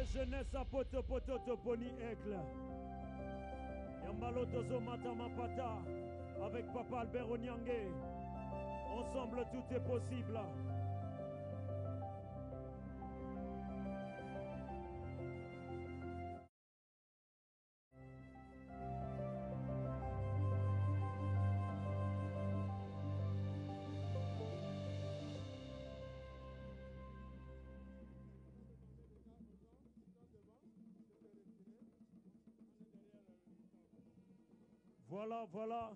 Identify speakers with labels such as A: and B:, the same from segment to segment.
A: jeunesse à poto poto toponi aigle. Yambalo tozo matama pata avec papa Albert Onyangé. Ensemble tout est possible. Voilà, voilà.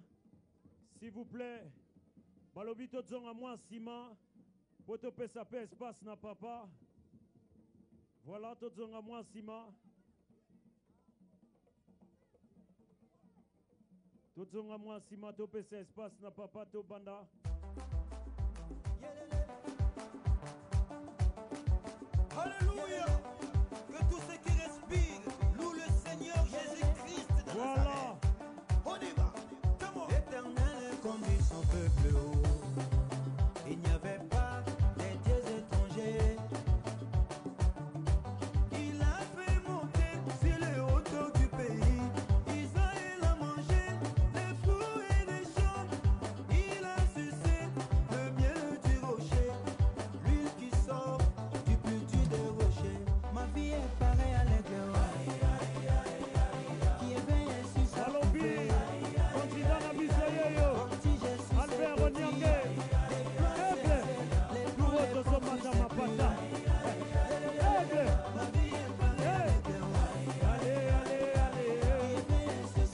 A: S'il vous plaît. Balobi todzong à moi ciment. Poto pesa pe espace na papa. Voilà todzong à moi ciment. Todzong à moi ciment to pesa espace na papa to banda.
B: Alléluia. Que tous ceux qui respirent louent le Seigneur Jésus-Christ de
A: Voilà.
B: Nazareth. On y va. L'Éternel conduit son peuple haut. Il n'y avait pas des dieux étrangers. Il a fait monter sur les hauteurs du pays. Israël a mangé les fruits et les champs. Il a sucé le miel du rocher, l'huile qui sort du plus dur des rochers. Ma vie est pareille à l'aigle qui éveille sur sa poupée.
A: Candidat na bisayeyo. Albert Onyangé. Aigle. Nous autres matama pata. Aigle. Allez, allez, allez. Allez, allez, allez, allez.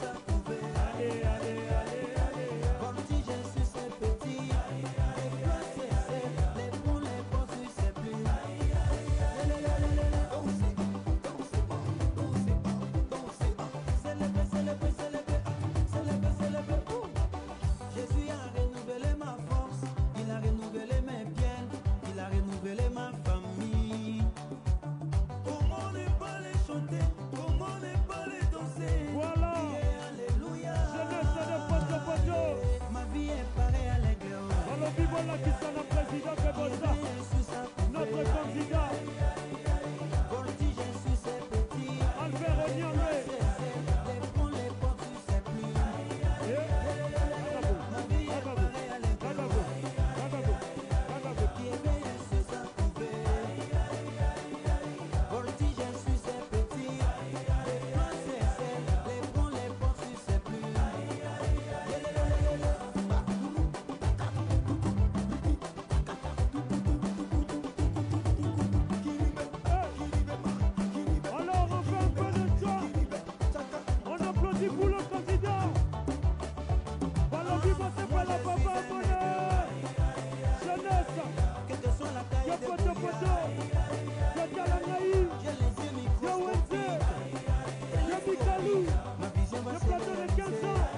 B: Jésus a renouvelé ma force, il a renouvelé mes biens, il a renouvelé ma famille. Comment ne pas les chanter, comment ne pas les danser?
A: Voilà.
B: Crier Alléluia.
A: Jeunesse de poto poto.
B: Ma vie est pareille à l'aigle.
A: Balobi voilà qui sont le président Kebosa. Notre candidat.
B: Voltige sur ses petits.
A: Albert Onyangé.
B: Les ponts, les portes sur ses plumes. Ma vie est pareille à l'aigle qui éveille sur sa couvée. Voltige sur ses petits. Les plans, ses ailes. Les ponts, les portes sur ses plumes.
A: Alors on fait un peu de temps. On applaudit pour le candidat. Balobi bossez pour la papa bonheur. Jeunesse.
B: Que te soit la taille
A: Yo
B: des
A: poto poto.
B: brouillards.
A: Yo Talanaï.
B: J'ai les yeux
A: Yo
B: microscopiques.
A: Wenze. Yo Bikalou.
B: Ma vision va
A: Yo
B: se
A: plateau de 15
B: réaliser.
A: ans.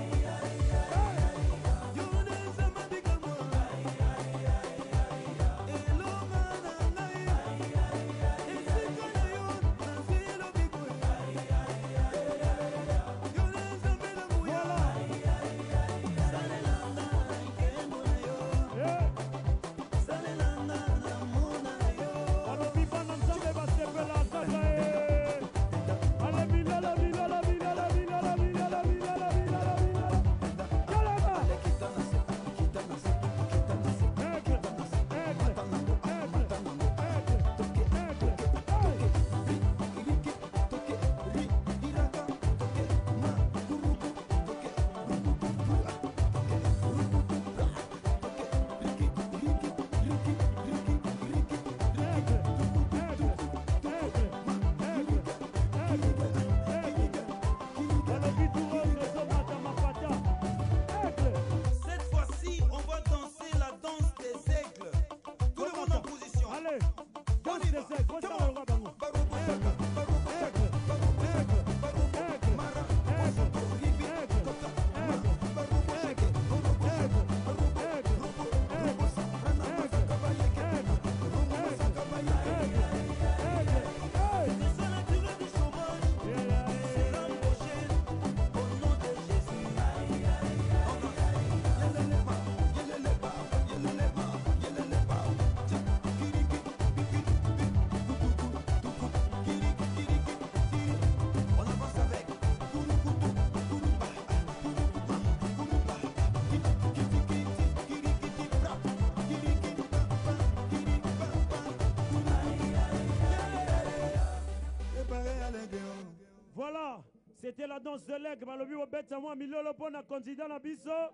A: C'était la danse de l'aigle. Balobi obeta moi milolo pona candidat na biso.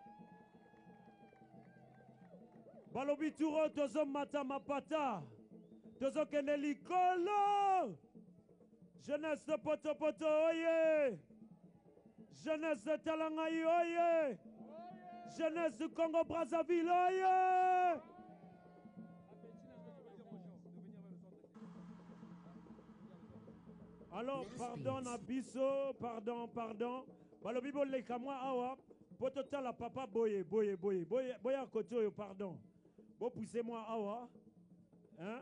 A: Balobi turo tozo mata mapata. Tozo kende likolo. Jeunesse de Poto Poto, oye. Jeunesse de Talangaï, oye. Jeunesse du Congo Brazzaville, oye. Alors, pardon, Nabiso, pardon. Balobi le kamwa awa. Potota la papa boye. Boye à côté, pardon. Bon, poussez-moi awa. Hein?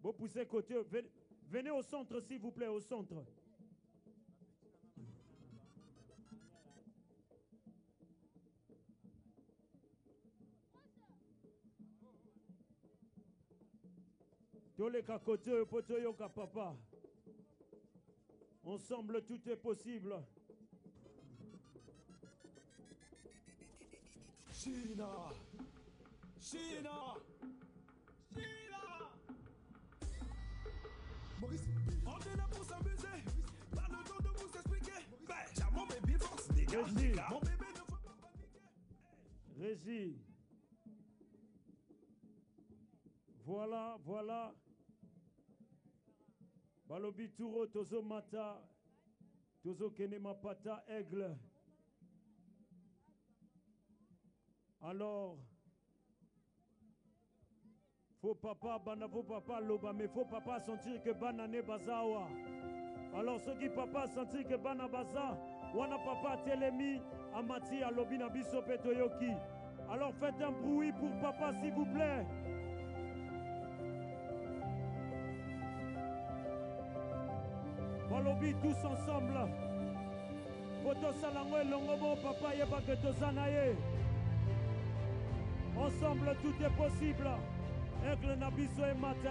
A: Bon, poussez côté. Venez au centre, s'il vous plaît, au centre. Toleka côté, potoyoka papa. Ensemble, tout est possible.
B: China! Maurice, on est là pour s'amuser. Pas le temps de vous expliquer. Ben, mon bébé force des gars. Mon bébé ne faut pas paniquer.
A: Régie. Voilà. Balobi Touro, Tozo Mata, Tozo Kenema Pata, Aigle. Alors, faut papa loba, mais faut papa sentir que banane bazawa. Alors ceux qui papa sentir que bana baza, wana papa telemi, amati alobi na biso petoyoki. Alors faites un bruit pour papa s'il vous plaît. Balobi tous ensemble. Poto salango elongobo papa yeba que tozanaye. Ensemble tout est possible. Aigle nabiso emata.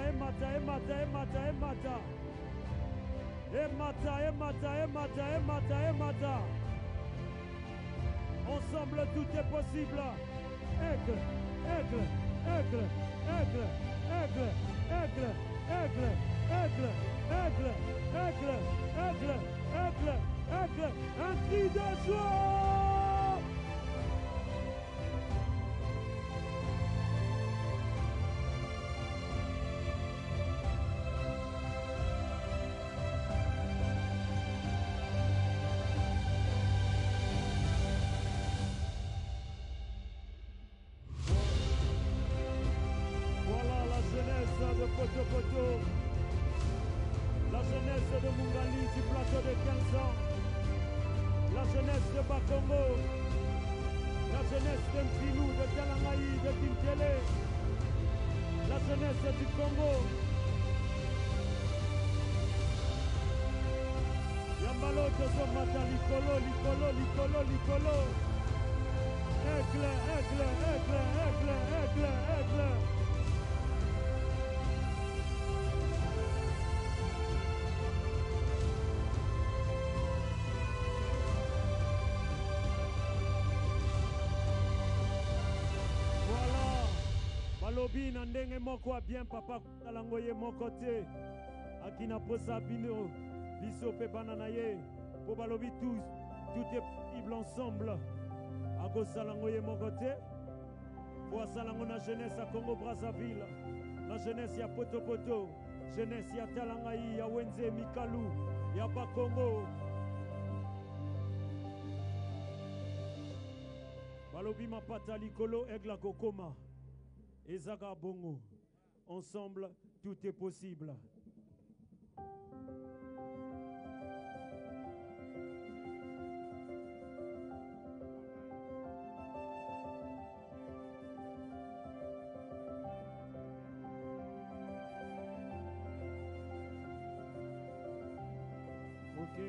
A: Ensemble tout est possible. Aigle. Un cri de joie. Voilà la jeunesse de Poto Poto. La jeunesse de Mungali du plateau de 15 ans. La jeunesse de Bakongo. La jeunesse de Mfilou, de Talangaï, de Tintele. La jeunesse du Congo. Yambalo Tozomata Likolo. Aigle. Balobi na ndenge moko bien papa talangoye moko te akina posa bino biso pe banana ye po balobi tout est possible ensemble ako salangoye moko te po salango na jeunesse à Congo Brazzaville, la jeunesse ya Poto jeunesse ya Talangai ya Wenze Mikalu ya Bakongo. Balobi mapata likolo egla kokoma. Ezaga Bongo. Ensemble, tout est possible. Ok.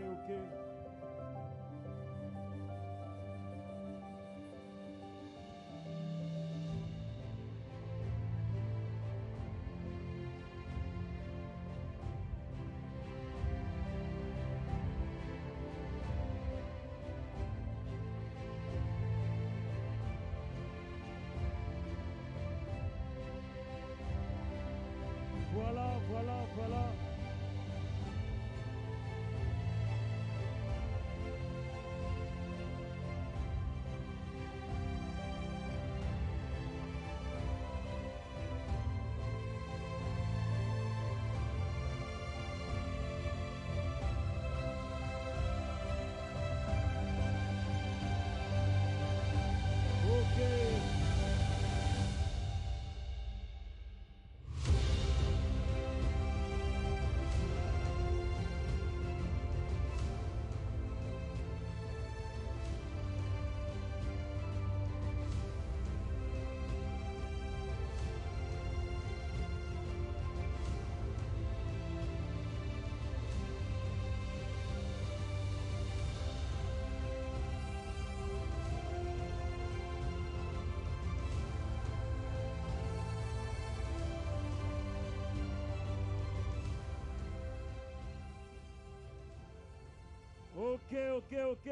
A: Ok.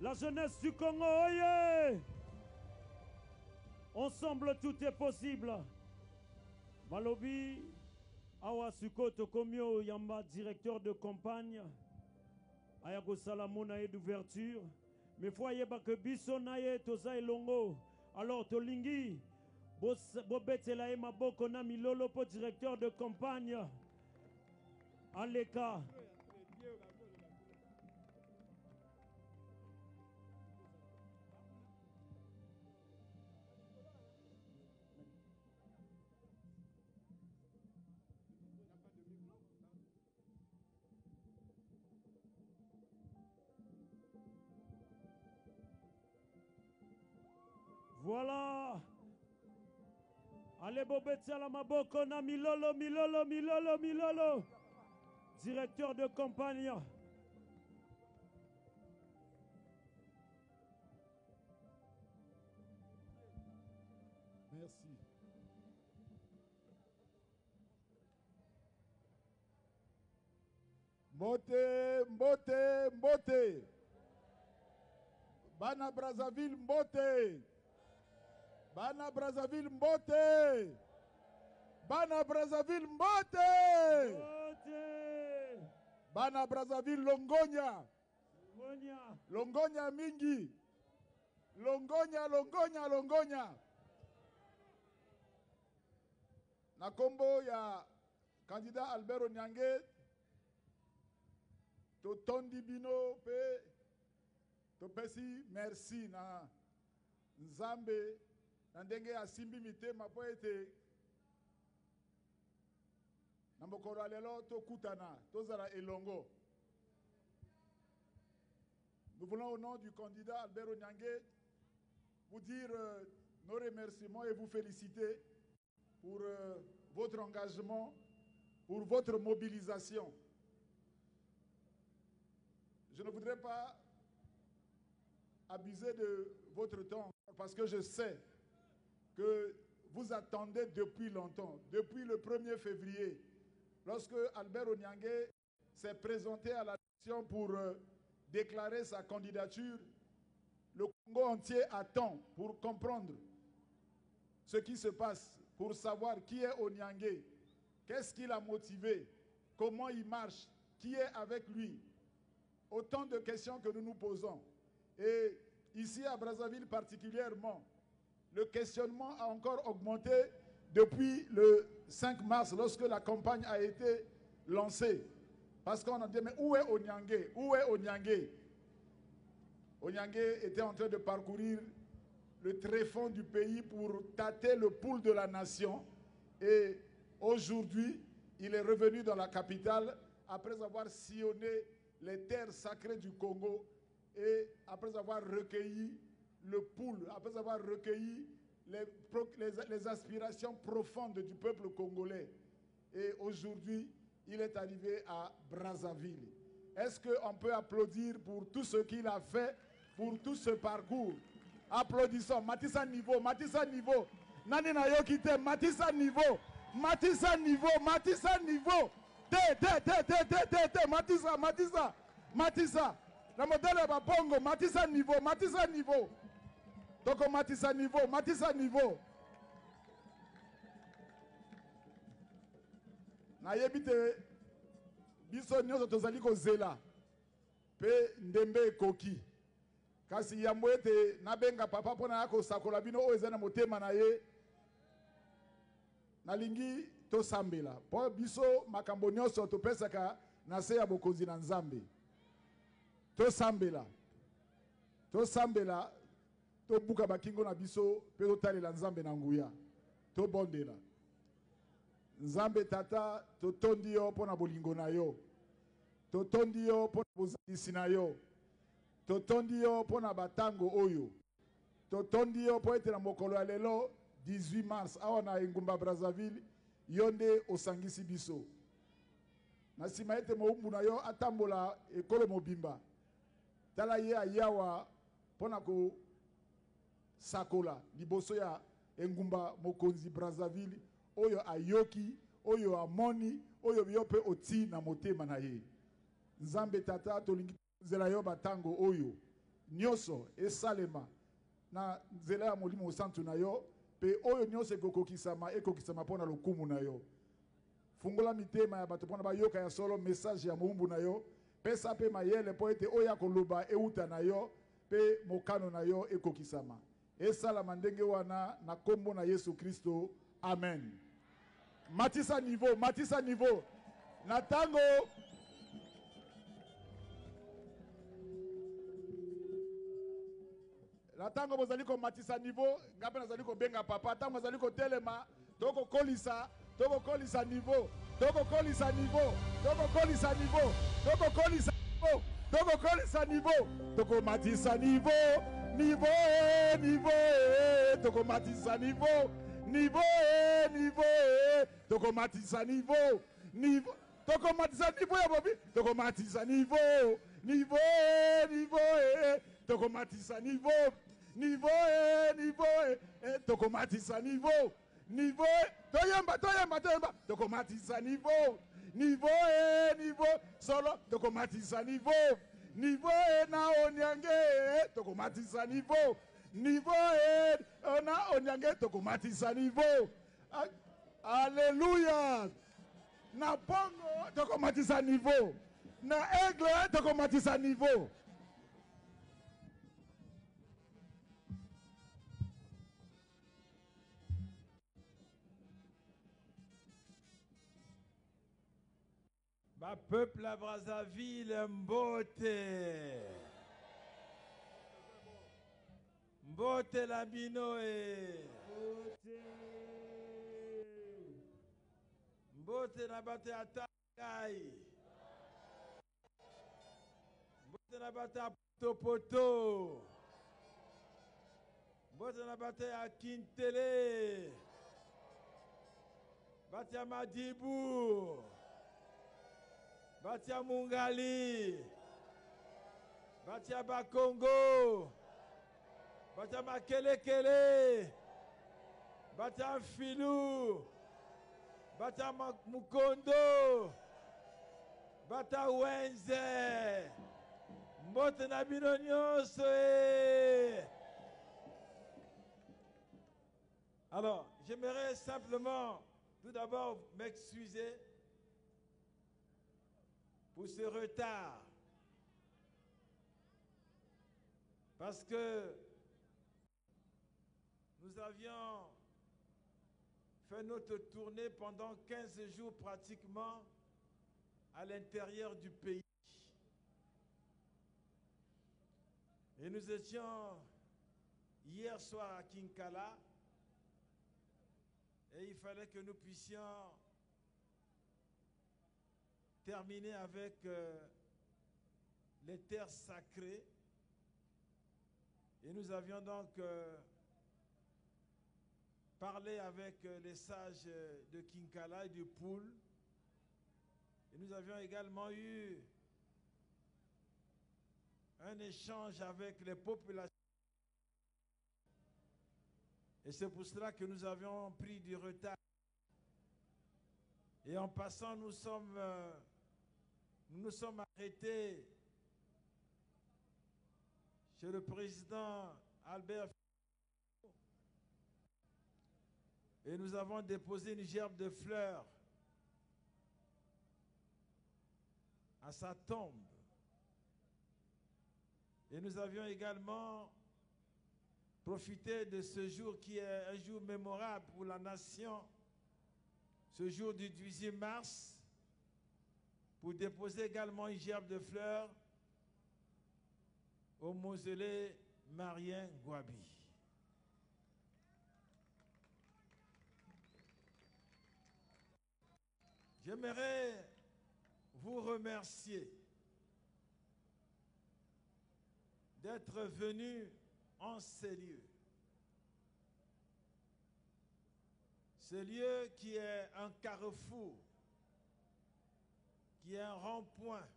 A: La jeunesse du Congo, oye! Ensemble, tout est possible. Malobi, Awa Sukoto Komio Yamba, directeur de campagne. Ayako Salamona et d'ouverture. Mais foyer que Bissonaye, Toza et Longo. Alors, Tolingi, Bobetela et Maboko Nami Lolo, directeur de campagne. Aleka. Voilà. Allez, Bobetia la Maboko na Milolo. Directeur de campagne.
C: Merci. Mbote. Bana Brazzaville, Mbote. Bana Brazzaville, Mbote. Bana Brazzaville, Mbote. Bana Brazzaville, Longonya. Longonya mingi. Longonya. Na kombo ya candidat Albert Onyange. To tondi bino pe. To pesi merci na Nzambe. Ndenge asimbi mitema po ete na mokolo alelo tokutana tozala elongo. Nous voulons au nom du candidat Albert Onyange vous dire nos remerciements et vous féliciter pour votre engagement, pour votre mobilisation. Je ne voudrais pas abuser de votre temps parce que je sais que vous attendez depuis longtemps, depuis le 1er février, lorsque Albert Onyange s'est présenté à la nation pour déclarer sa candidature. Le Congo entier attend pour comprendre ce qui se passe, pour savoir qui est Onyange, qu'est-ce qui l'a motivé, comment il marche, qui est avec lui. Autant de questions que nous nous posons. Et ici à Brazzaville particulièrement, le questionnement a encore augmenté depuis le 5 mars, lorsque la campagne a été lancée. Parce qu'on a dit, mais où est Onyange? Où est Onyange? Onyange était en train de parcourir le tréfonds du pays pour tâter le pouls de la nation. Et aujourd'hui, il est revenu dans la capitale après avoir sillonné les terres sacrées du Congo et après avoir recueilli le pouls, après avoir recueilli les aspirations profondes du peuple congolais. Et aujourd'hui, il est arrivé à Brazzaville. Est-ce qu'on peut applaudir pour tout ce qu'il a fait, pour tout ce parcours? Applaudissons. Matissa niveau. Nani na yo kite, Matissa niveau. Matissa niveau. Matissa. La modèle va bongo. Matissa niveau. Donc Matissa niveau. Na yebite biso nyoso tozali kozela pe ndembe koki. Kasi yambo ete nabenga papa pona yako sakola bino o ezana motema na ye. Nalingi to sambela. Po biso makambo nyoso to pesaka na se ya bokonzi na Nzambe. To sambela. To buka bakingo na biso pe to talela Nzambe na nguya. To bondela. Nzambe tata to tondi yo pona bolingo na yo. To tondi yo pona bozalisi na yo. To tondi yo pona batango oyo. To tondi yo po ete na mokolo ya lelo 18 mars awa na engumba Brazzaville yonde osangisi biso. Na sima ete moumbu na yo atambola ekolo mobimba. Tala ye ayawa pona ko sakola liboso ya engumba mokonzi Brazzaville oyo ayoki, oyo amoni, oyo yope oti na motema na ye. Nzambe tata tolingi nzela yo batango oyo nyonso esalema na nzela ya molimo santu na yo pe oyo nyonso ekokisama mpona lokumu na yo. Fungola mitema ya bato mpona bayoka ya solo message ya mowumbu na yo, pesa mpe mayele mpo ete oyo akoloba euta na yo pe mokano na yo ekokisama. Esalama ndenge wana na kombo na Yesu Kristo. Amen. Matisa niveau. Na tango bozali ko matisa niveau, ngape nazali ko benga papa, tango nazali ko telema, toko kolisa niveau, toko matisa niveau, toko matisa niveau, toko matisa niveau ya bobi, toko matisa niveau, toko matisa niveau, toko matisa niveau, toyemba, toko matisa niveau, solo, toko matisa niveau, na onyange, toko matisa niveau, na onyange, toko matisa niveau. Alléluia. Na pongo, toko matisa niveau, na aigle, toko matisa niveau.
D: Ma peuple à Brazzaville, Mbote la binoe. Mbote na bate atakai. Mbote na bate a Poto. Mbote na bate a Kintele. Bate a Madibu. Batia Mungali, Batia Bakongo, Batia Makelekele, Batia Filou, Batia Mukondo, Batia Wenze, Mbote na bino nyonso. Alors, j'aimerais simplement tout d'abord m'excuser pour ce retard, parce que nous avions fait notre tournée pendant 15 jours pratiquement à l'intérieur du pays. Et nous étions hier soir à Kinkala et il fallait que nous puissions terminer avec les terres sacrées. Et nous avions donc parlé avec les sages de Kinkala et du Poul. Et nous avions également eu un échange avec les populations. Et c'est pour cela que nous avions pris du retard. Et en passant, nous nous sommes arrêtés chez le président Albert et nous avons déposé une gerbe de fleurs à sa tombe. Et nous avions également profité de ce jour qui est un jour mémorable pour la nation, ce jour du 18 mars, pour déposer également une gerbe de fleurs au mausolée Marien Gouabi. J'aimerais vous remercier d'être venus en ces lieux. Ce lieu qui est un carrefour, qui est un rond-point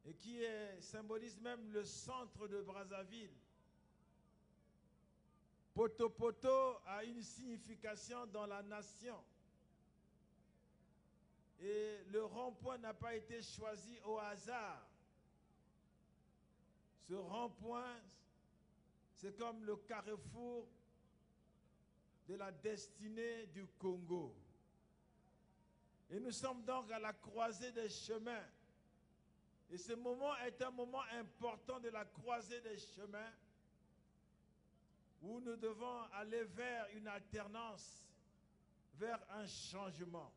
D: et qui symbolise même le centre de Brazzaville. Poto a une signification dans la nation. Et le rond-point n'a pas été choisi au hasard. Ce rond-point, c'est comme le carrefour de la destinée du Congo. Et nous sommes donc à la croisée des chemins. Et ce moment est un moment important de la croisée des chemins où nous devons aller vers une alternance, vers un changement.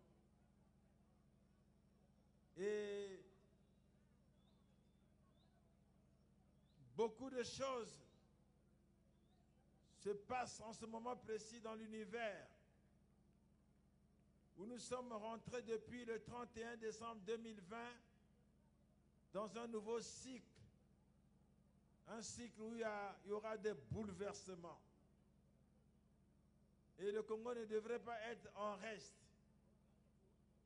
D: Et beaucoup de choses se passent en ce moment précis dans l'univers où nous sommes rentrés depuis le 31 décembre 2020 dans un nouveau cycle. Un cycle où il y aura des bouleversements. Et le Congo ne devrait pas être en reste.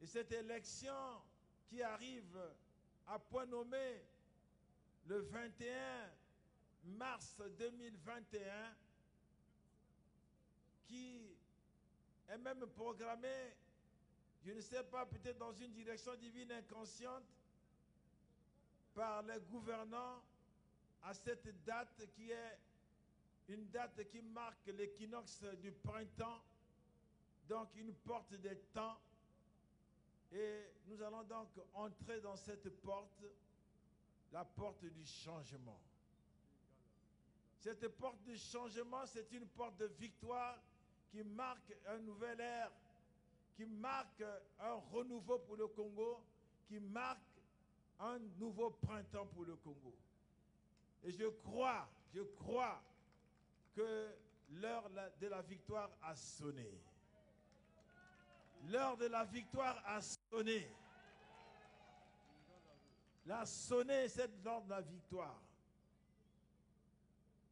D: Et cette élection qui arrive à point nommé le 21 mars 2021, qui est même programmée, je ne sais pas, peut-être dans une direction divine inconsciente, par les gouvernants à cette date qui est une date qui marque l'équinoxe du printemps, donc une porte des temps. Et nous allons donc entrer dans cette porte, la porte du changement. Cette porte du changement, c'est une porte de victoire qui marque un nouvel ère, qui marque un renouveau pour le Congo, qui marque un nouveau printemps pour le Congo. Et je crois que l'heure de la victoire a sonné. L'heure de la victoire a sonné. La sonné, c'est l'heure de la victoire.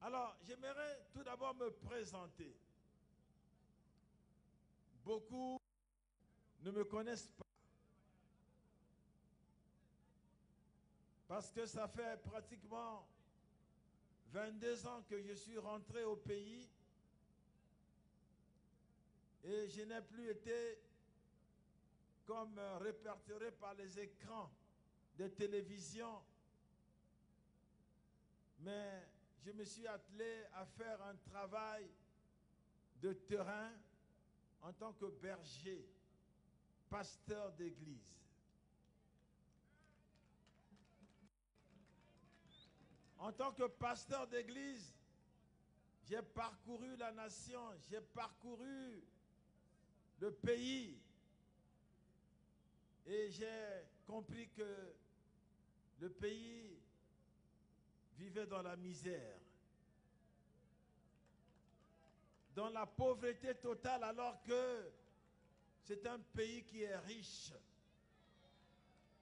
D: Alors, j'aimerais tout d'abord me présenter. Beaucoup ne me connaissent pas. Parce que ça fait pratiquement 22 ans que je suis rentré au pays et je n'ai plus été comme répertorié par les écrans de télévision, mais je me suis attelé à faire un travail de terrain en tant que berger, pasteur d'église. En tant que pasteur d'église, j'ai parcouru la nation, j'ai parcouru le pays et j'ai compris que le pays vivait dans la misère, dans la pauvreté totale, alors que c'est un pays qui est riche.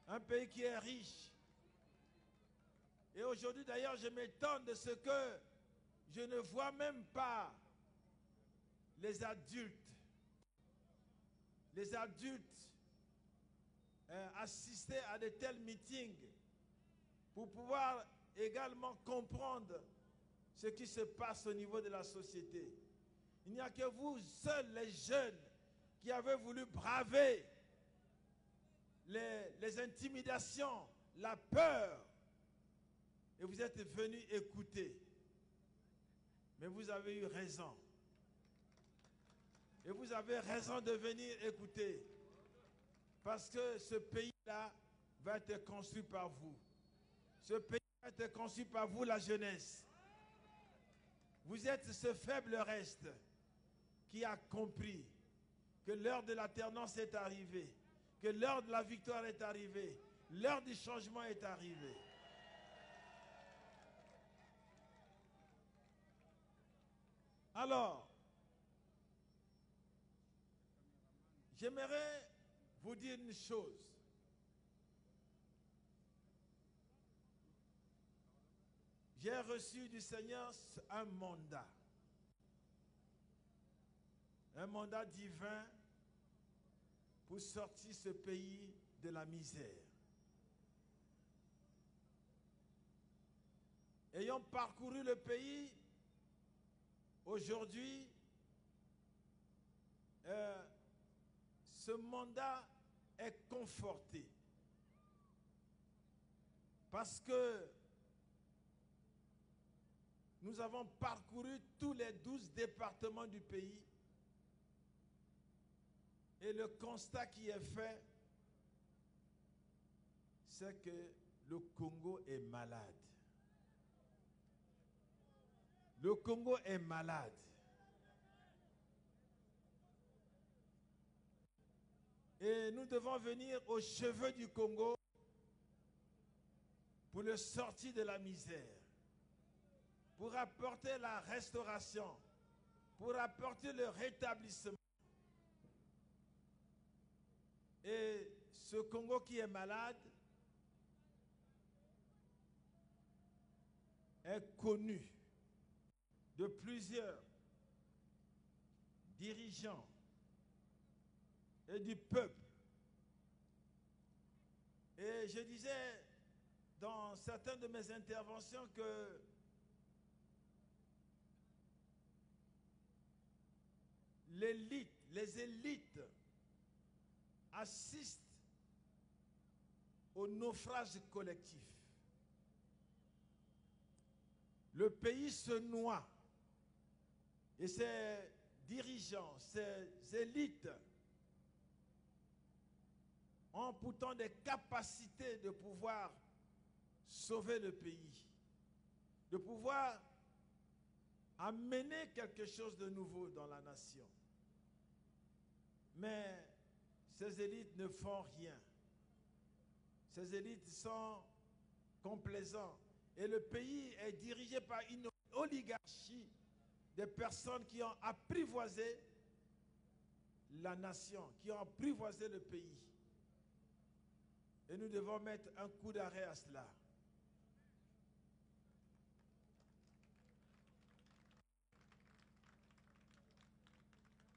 D: Un pays qui est riche. Et aujourd'hui, d'ailleurs, je m'étonne de ce que je ne vois même pas les adultes. Les adultes assister à de tels meetings pour pouvoir également comprendre ce qui se passe au niveau de la société. Il n'y a que vous seuls, les jeunes, qui avez voulu braver les intimidations, la peur, et vous êtes venus écouter. Mais vous avez eu raison. Et vous avez raison de venir écouter. Parce que ce pays-là va être construit par vous. Ce pays va être construit par vous, la jeunesse. Vous êtes ce faible reste qui a compris que l'heure de l'alternance est arrivée, que l'heure de la victoire est arrivée, l'heure du changement est arrivée. Alors, j'aimerais vous dire une chose. J'ai reçu du Seigneur un mandat divin pour sortir ce pays de la misère. Ayant parcouru le pays, aujourd'hui, ce mandat est conforté. Parce que nous avons parcouru tous les 12 départements du pays et le constat qui est fait, c'est que le Congo est malade. Le Congo est malade. Et nous devons venir aux cheveux du Congo pour le sortir de la misère, pour apporter la restauration, pour apporter le rétablissement. Et ce Congo qui est malade est connu de plusieurs dirigeants et du peuple. Et je disais dans certaines de mes interventions que l'élite, les élites assistent au naufrage collectif. Le pays se noie et ses dirigeants, ses élites ont pourtant des capacités de pouvoir sauver le pays, de pouvoir amener quelque chose de nouveau dans la nation. Mais ces élites ne font rien. Ces élites sont complaisants. Et le pays est dirigé par une oligarchie des personnes qui ont apprivoisé la nation, qui ont apprivoisé le pays. Et nous devons mettre un coup d'arrêt à cela.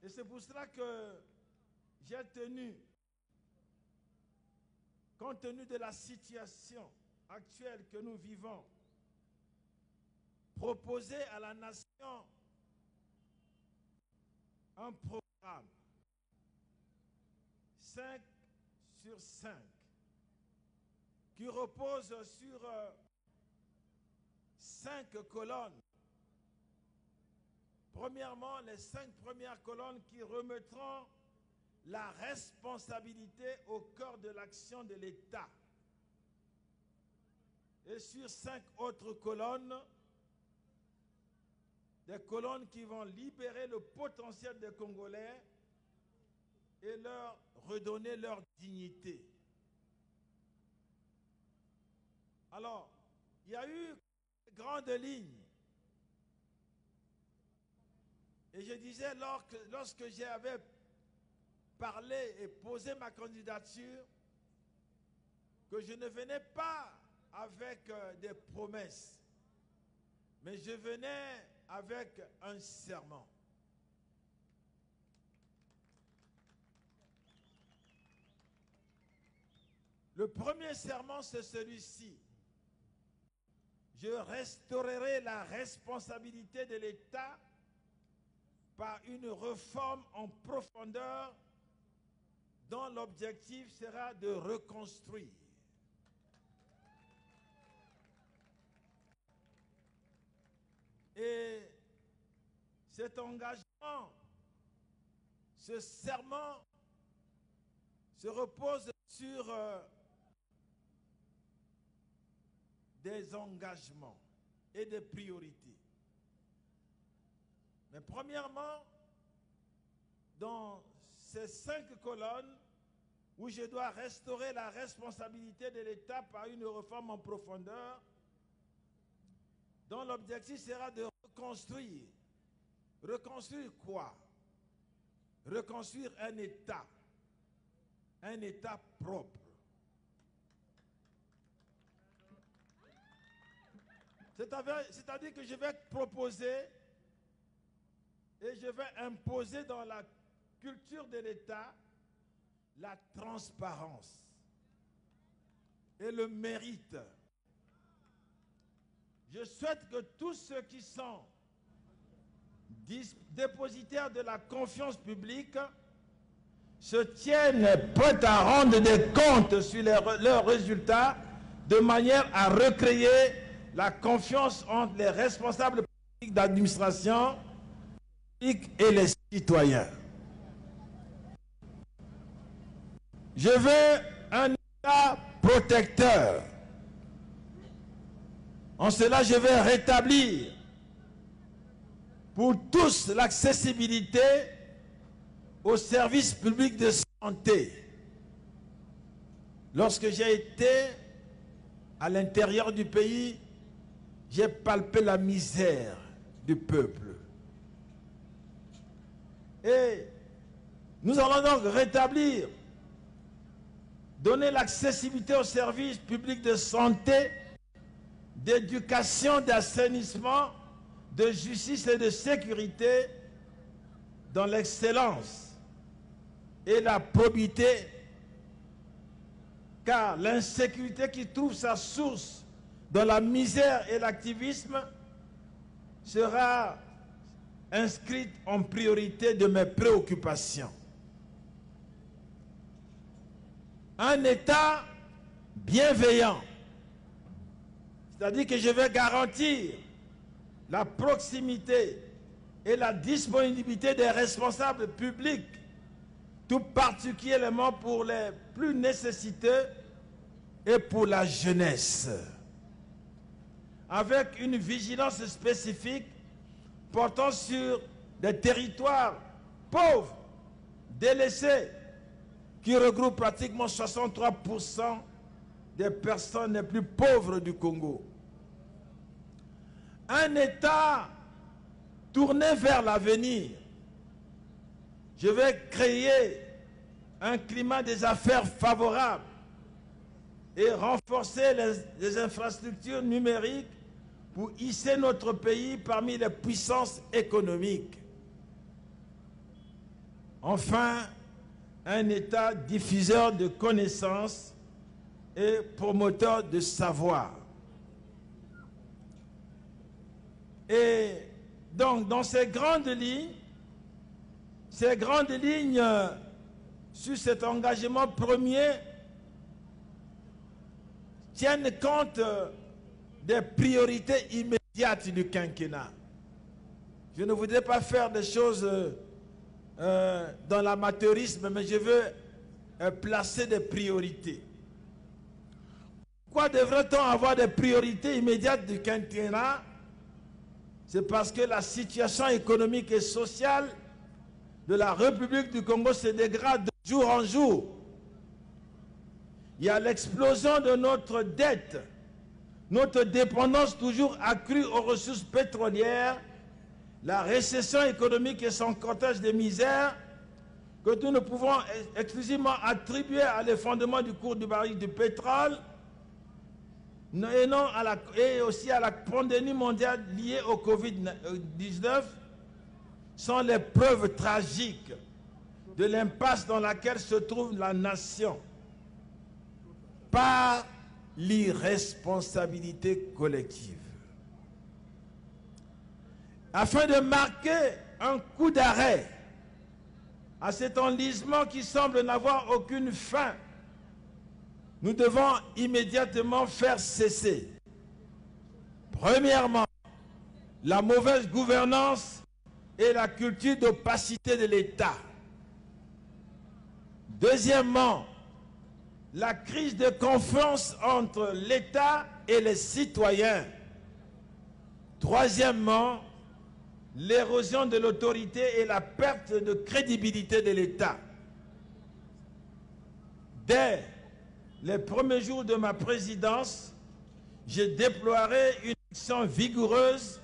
D: Et c'est pour cela que j'ai tenu, compte tenu de la situation actuelle que nous vivons, proposer à la nation un programme 5 sur 5 qui repose sur 5 colonnes. Premièrement, les 5 premières colonnes qui remettront la responsabilité au cœur de l'action de l'État. Et sur 5 autres colonnes, des colonnes qui vont libérer le potentiel des Congolais et leur redonner leur dignité. Alors, il y a eu de grandes lignes. Et je disais, lorsque j'avais parlé et posé ma candidature, que je ne venais pas avec des promesses, mais je venais avec un serment. Le premier serment, c'est celui-ci. Je restaurerai la responsabilité de l'État par une réforme en profondeur dont l'objectif sera de reconstruire. Et cet engagement, ce serment se repose sur des engagements et des priorités. Mais premièrement, dans ces 5 colonnes où je dois restaurer la responsabilité de l'État par une réforme en profondeur, dont l'objectif sera de reconstruire. Reconstruire quoi? Reconstruire un État propre. C'est-à-dire que je vais proposer et je vais imposer dans la culture de l'État la transparence et le mérite. Je souhaite que tous ceux qui sont dépositaires de la confiance publique se tiennent prêts à rendre des comptes sur leurs résultats de manière à recréer la confiance entre les responsables politiques d'administration et les citoyens. Je veux un État protecteur. En cela, je vais rétablir pour tous l'accessibilité aux services publics de santé. Lorsque j'ai été à l'intérieur du pays, j'ai palpé la misère du peuple. Et nous allons donc rétablir, donner l'accessibilité aux services publics de santé, d'éducation, d'assainissement, de justice et de sécurité dans l'excellence et la probité, car l'insécurité qui trouve sa source dans la misère et l'activisme sera inscrite en priorité de mes préoccupations. Un État bienveillant, c'est-à-dire que je vais garantir la proximité et la disponibilité des responsables publics, tout particulièrement pour les plus nécessiteux et pour la jeunesse, avec une vigilance spécifique portant sur des territoires pauvres, délaissés, qui regroupent pratiquement 63% des personnes les plus pauvres du Congo. Un État tourné vers l'avenir. Je vais créer un climat des affaires favorable et renforcer les infrastructures numériques pour hisser notre pays parmi les puissances économiques. Enfin, un État diffuseur de connaissances et promoteur de savoir. Et donc, dans ces grandes lignes, sur cet engagement premier, tiennent compte des priorités immédiates du quinquennat. Je ne voudrais pas faire des choses dans l'amateurisme, mais je veux placer des priorités. Pourquoi devrait-on avoir des priorités immédiates du quinquennat? C'est parce que la situation économique et sociale de la République du Congo se dégrade de jour en jour. Il y a l'explosion de notre dette, notre dépendance toujours accrue aux ressources pétrolières, la récession économique et son cortège de misère que nous ne pouvons exclusivement attribuer à l'effondrement du cours du baril du pétrole et aussi à la pandémie mondiale liée au Covid-19 sont les preuves tragiques de l'impasse dans laquelle se trouve la nation par l'irresponsabilité collective. Afin de marquer un coup d'arrêt à cet enlisement qui semble n'avoir aucune fin, nous devons immédiatement faire cesser, premièrement, la mauvaise gouvernance et la culture d'opacité de l'État. Deuxièmement, la crise de confiance entre l'État et les citoyens. Troisièmement, l'érosion de l'autorité et la perte de crédibilité de l'État. Dès les premiers jours de ma présidence, je déploierai une action vigoureuse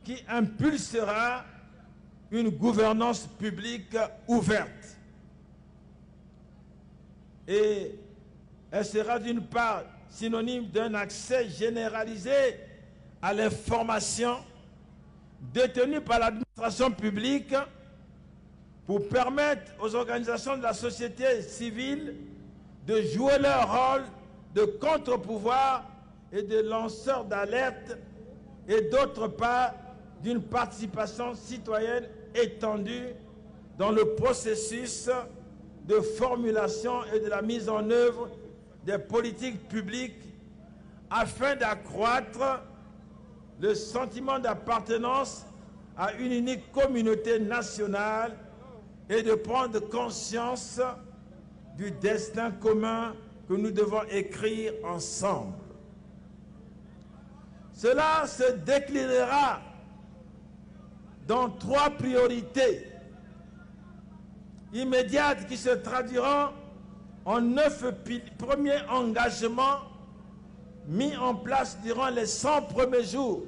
D: qui impulsera une gouvernance publique ouverte. Et elle sera d'une part synonyme d'un accès généralisé à l'information détenue par l'administration publique pour permettre aux organisations de la société civile de jouer leur rôle de contre-pouvoir et de lanceurs d'alerte, et d'autre part d'une participation citoyenne étendue dans le processus de formulation et de la mise en œuvre des politiques publiques afin d'accroître le sentiment d'appartenance à une unique communauté nationale et de prendre conscience du destin commun que nous devons écrire ensemble. Cela se déclinera dans 3 priorités immédiates qui se traduiront en 9 premiers engagements mis en place durant les 100 premiers jours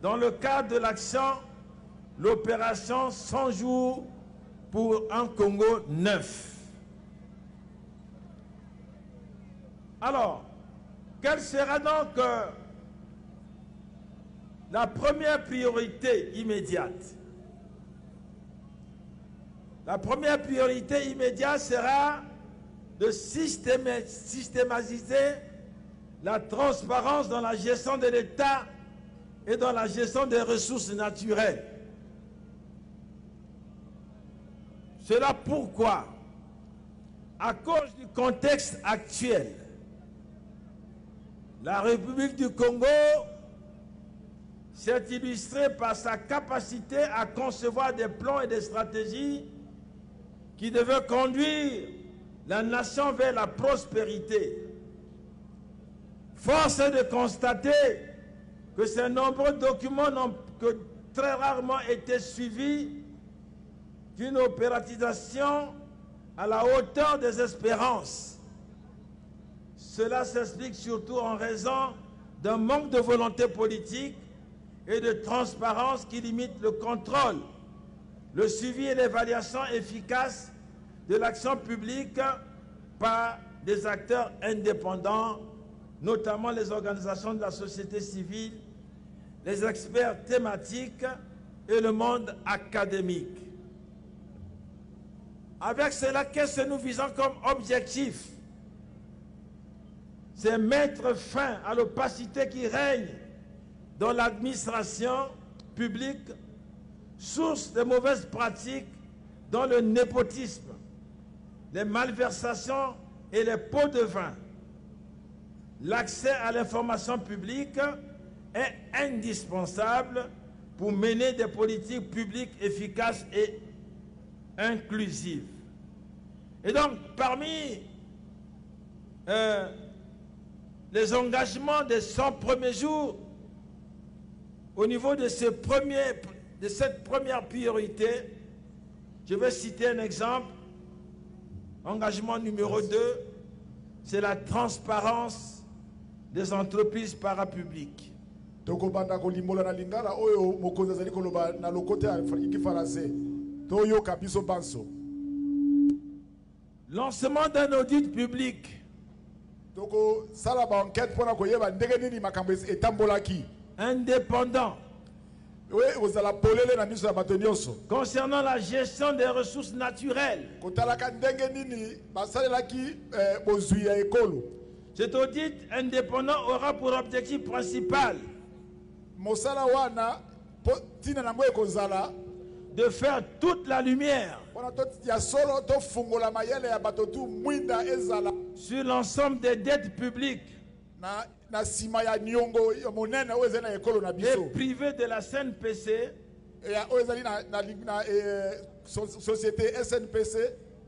D: dans le cadre de l'action, l'opération 100 jours pour un Congo neuf. Alors, quelle sera donc la première priorité immédiate? La première priorité immédiate sera de systématiser la transparence dans la gestion de l'État et dans la gestion des ressources naturelles. Cela pourquoi? À cause du contexte actuel, la République du Congo s'est illustrée par sa capacité à concevoir des plans et des stratégies qui devaient conduire la nation vers la prospérité. Force est de constater que ces nombreux documents n'ont que très rarement été suivis d'une opératisation à la hauteur des espérances. Cela s'explique surtout en raison d'un manque de volonté politique et de transparence qui limite le contrôle, le suivi et l'évaluation efficace de l'action publique par des acteurs indépendants, notamment les organisations de la société civile, les experts thématiques et le monde académique. Avec cela, qu'est-ce que nous visons comme objectif? C'est mettre fin à l'opacité qui règne dans l'administration publique, source de mauvaises pratiques dans le népotisme, les malversations et les pots de vin. L'accès à l'information publique est indispensable pour mener des politiques publiques efficaces et inclusives. Et donc, parmi les engagements des 100 premiers jours, au niveau de cette première priorité, je vais citer un exemple. Engagement numéro 2, c'est la transparence des entreprises parapubliques.
C: tokobanda kolimbola na lingala oyo mokonzi azali koloba na lokote ya kifaransa toyoka biso banso.
D: Lancement d'un audit public.
C: Toko sala ba enquête pona koyeba ndenge nini makambo etambolaki.
D: Indépendant.
C: Oui, ozala polele na miso ya bato nyonso.
D: Concernant la gestion des ressources naturelles.
C: Kotalaka ndenge nini basalelaki bozwi ya ekolo.
D: Cet audit indépendant aura pour objectif principal
C: Mosala wana tina nango ekozala
D: de faire toute la lumière sur l'ensemble des dettes publiques et privées de la CNPC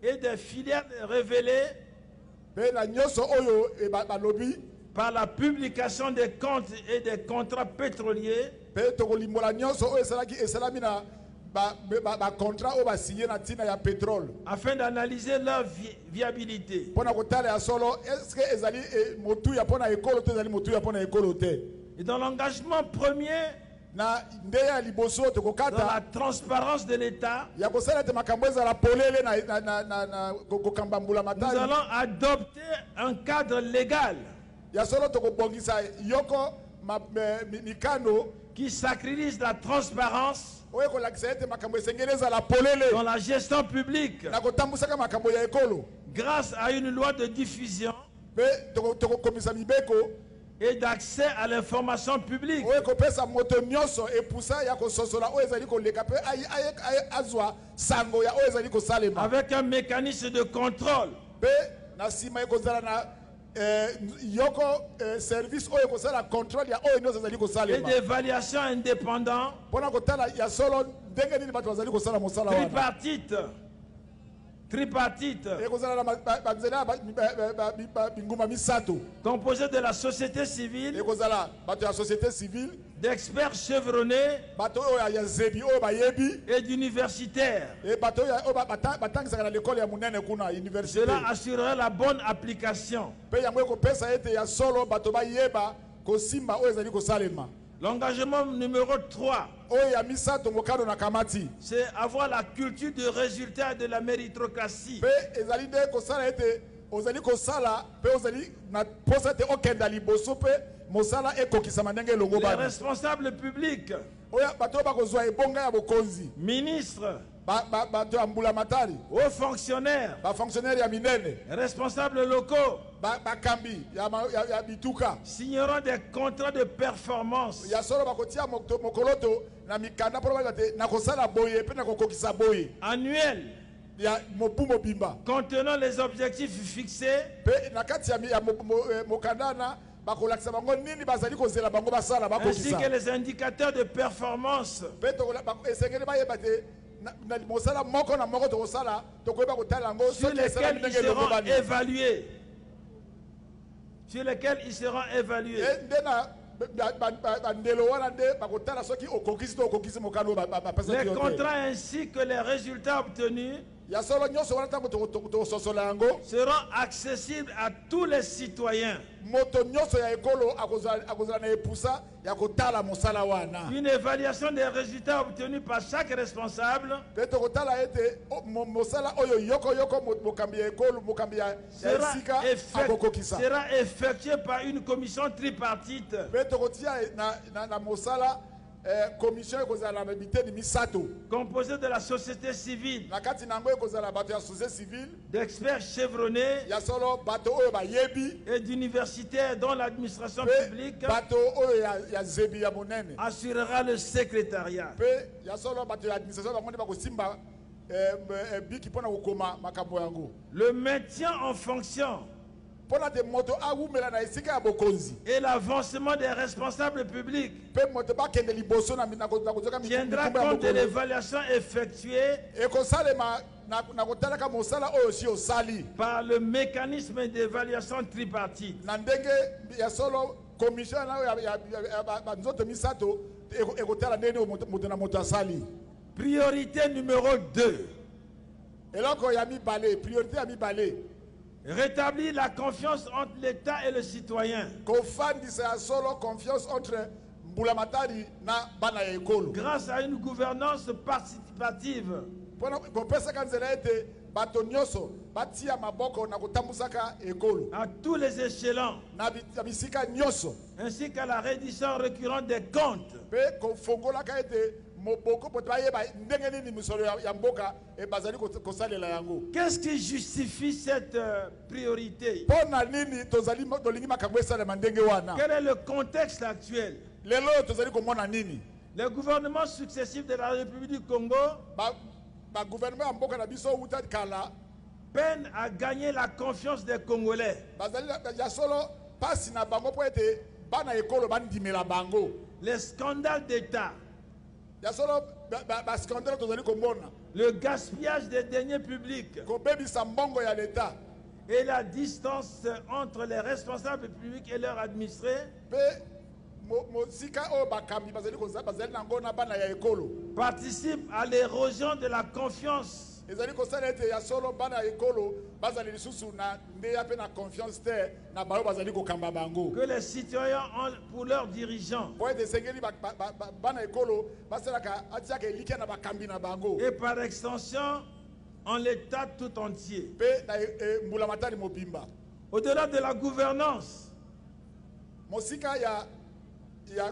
D: et des filières révélées par la publication des comptes et des contrats pétroliers afin d'analyser leur viabilité. Et dans l'engagement premier, dans la transparence de l'État, nous allons adopter un cadre légal qui sacralise la transparence dans la gestion publique grâce à une loi de diffusion et d'accès à l'information publique.
C: oyo kopesa moto nyonso epusa ya kososola oyo ezali koleka mpe azwa sango ya oyo ezali kosalema
D: Avec un mécanisme de contrôle.
C: mpe na nsima ekozala na yoko service oyo ekosala contrôle ya oyo nyonso ezali
D: Et
C: kosalema
D: d'évaluation indépendant,
C: mpona kotala ya solo ndenge nini bato bazali kosala mosala wana
D: tripartite,
C: ekozala na banzela binguma misato
D: composé de la société civile,
C: ekozala bato ya société civile
D: d'experts chevronnés
C: bato oyo ya zebi oyo bayebi
D: et d'universitaires.
C: bato oyo batangisaka na lekole ya monene kuna université
D: Cela assurera la bonne application.
C: mpe yango ekopesa ete ya solo bato bayeba kosimba oyo ezali kosalema
D: L'engagement numéro 3,
C: oyo ya misato mokano na kamati
D: c'est avoir la culture de résultat de la méritocratie.
C: mpe ezali nde kosala ete ozali kosala mpe ozali na posa ete okenda liboso mpe mosala ekokisama ndenge elongo
D: Les
C: bana
D: responsables publics,
C: oyo bato oyo bakozwa ebonga ya bokonzi
D: ministres,
C: bato ya mbulamatari
D: hauts fonctionnaires,
C: bafonctionnaire ya minene
D: responsables locaux
C: bakambi ya bituka
D: signeront des contrats de performance
C: ya solo bakotia mokoloto na mikanda mpona bayeba te nakosala boye mpe nakokokisa boye
D: annuels
C: ya mobu mobimba
D: contenant les objectifs fixés
C: mpe na kati ya mokanda wana bakolakisa bango nini bazali kozela bango basala
D: ainsi que
C: bakokisa
D: les indicateurs de performance.
C: mpe esengeli bayeba te na mosala moko na moko tokosala tokoyeba kotala yango
D: Sur
C: soki esalami
D: lesquels ils
C: ndenge elongo
D: seront
C: bani
D: évalués. Sur lesquels ils seront évalués.
C: nde na bandelo wana nde bakotala soki okokisi to okokisi mokano oyo bapesaki
D: Les
C: yo te
D: contrats ainsi que les résultats obtenus
C: ya solo nyonso wana ntango tokososola yango
D: seront accessibles à tous les citoyens.
C: moto nyonso ya ekolo akozala na epusa ya kotala mosala wana
D: Une évaluation des résultats obtenus par chaque responsable
C: mpe tokotala ete mosala oyo yokoyoko mokambi ya ekolo mokambi ya esika akokokisa
D: sera effectué par une commission tripartite
C: mpe tokotia na mosala commission ekozala na biteni misato
D: composée de la société civile,
C: na kati na yango ekozala bato ya société civile
D: d'experts chevronnés
C: ya solo bato oyo bayebi
D: et d'universitaires dont l'administration
C: mpe
D: publique
C: bato oyo ya zebi ya monene
D: assurera le secrétariat.
C: mpe ya solo bato ya administration bango nde bakosimba biki mpona kokoma makambo yango
D: Le maintien en fonction
C: mpona te moto awumela na esika ya bokonzi
D: et l'avancement des responsables publics
C: mpe moto bakende liboso na kozoka
D: tiendra
C: mikumba ya
D: compte de
C: mokolo
D: l'évaluation effectuée
C: ekosalema na kotalaka mosala oyo si osali
D: par le mécanisme d'évaluation tripartite.
C: na ndenge ya solo commission na oyo ya banzoto misato ekotala ndenge moto na moto asali
D: Priorité numéro 2.
C: eloko ya mibale priorité ya mibale
D: Rétablir la confiance entre l'État et le citoyen
C: kofandisa ya solo confiance entre mbulamatari na bana ya ekolo
D: grâce à une gouvernance participative
C: mpona kopesaka nzela ete bato nyonso batia maboko na kotambusaka ekolo
D: à tous les échelons,
C: na bisika nyonso
D: ainsi qu'à la reddition récurrente des comptes.
C: mpe kofongolaka ete moboko po bayeba ndenge nini misolo ya mboka bazali kosalela yango
D: Qu'est-ce qui justifie cette priorité?
C: mpo na nini tolingi makambo esalema ndenge wana
D: Quel est le contexte actuel?
C: lelo oyo tozali komona nini
D: Les gouvernements successifs de la République du Congo
C: bagouvernement ya mboka na biso wuta kala
D: peinent à gagner la confiance des Congolais.
C: bazali ya solo pasi na bango mpo ete bana ekolo bandimela bango
D: Les scandales d'État,
C: ya solo bascandale tozali komona
D: le gaspillage des deniers publics
C: kobebisa mbongo ya leta
D: et la distance entre les responsables publics et leurs administrés
C: mpe mosika oyo bakambi bazali nango na bana ya ekolo
D: participent à l'érosion de la confiance
C: ezali kosala ete ya solo bana ya ekolo bazali lisusu na ndeya mpe na confiance te na bayo bazali kokamba bango
D: que les citoyens ont pour leurs dirigeants
C: po ete esengeli bana ekolo basalaka atiaka elikya na bakambi na bango
D: et par extension en l'État tout entier.
C: mpe na mbulamatari mobimba
D: Au-delà de la gouvernance
C: mosika ya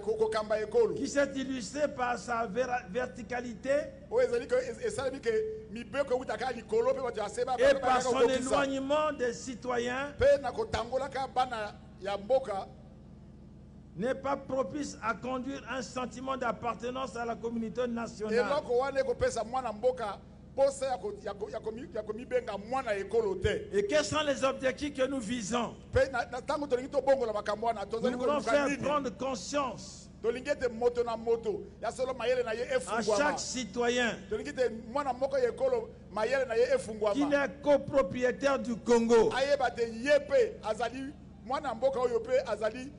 C: kokamba ekolo
D: qui s'est illustrée par sa verticalité
C: oyo ezali esalemi ke mibeko ewutaka likolo mpe bato ya se
D: et par son éloignement des citoyens,
C: mpe na kotangolaka bana ya mboka
D: n'est pas propice à conduire un sentiment d'appartenance à la communauté nationale.
C: eloko wana ekopesa mwana mboka posa ya komibenga mwana ekolo te.
D: Et quels sont les objectifs que nous visons?
C: Mpe na ntango tolingi tobongola makambo wana
D: Nous
C: tozali
D: voulons
C: koluka
D: faire
C: nini?
D: prendre conscience
C: Tolingi ete moto na moto ya solo mayele na ye
D: à
C: efungwama.
D: chaque citoyen
C: Tolingi ete mwana moko ya ekolo mayele na ye
D: qu'il
C: efungwama.
D: est copropriétaire du Congo.
C: Ayeba te ye mpe azali mwana mboka oyo mpe azali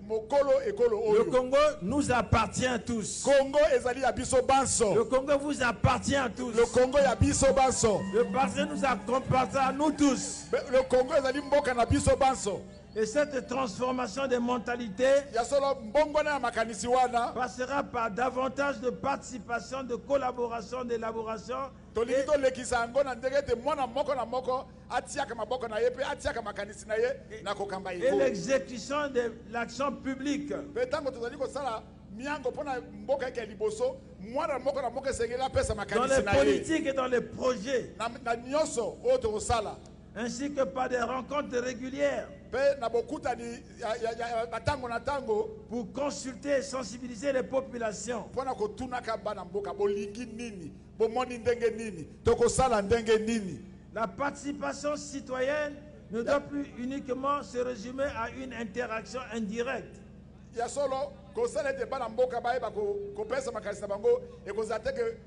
C: mokolo ekolo
D: Le
C: oyo.
D: Congo nous appartient tous.
C: Congo ezali ya biso
D: Le
C: banso.
D: Congo vous appartient à tous.
C: Le Congo ya biso banso.
D: Le passé nous appartient à nous tous.
C: Le Congo ezali mboka na biso banso.
D: Et cette transformation des mentalités
C: Ya solo mbongo na ya makanisi wana.
D: passera par davantage de participation, de collaboration, d'élaboration
C: Tolingi tolekisa yango na ndenge ete mwana moko na moko atiaka maboko na ye mpe atiaka makanisi na ye na kokamba
D: et
C: yango.
D: l'exécution de l'action publique.
C: Mpe ntango tozali kosala miango mpona mboka yake ya liboso mwana moko na moko esengeli apesa
D: Dans
C: makanisi
D: les
C: na ye
D: politiques et dans les projets,
C: na nyonso oyo tokosala
D: ainsi que par des rencontres régulières
C: mpe na bokutani ya batango na ntango
D: pour consulter et sensibiliser les populations.
C: mpona kotunaka bana mboka bolingi nini bomoni ndenge nini tokosala ndenge nini.
D: La participation citoyenne ne doit plus uniquement se résumer à une interaction indirecte.
C: ya solo kosala ete bana mboka bayeba kopesa makanisi na bango ekozala te ke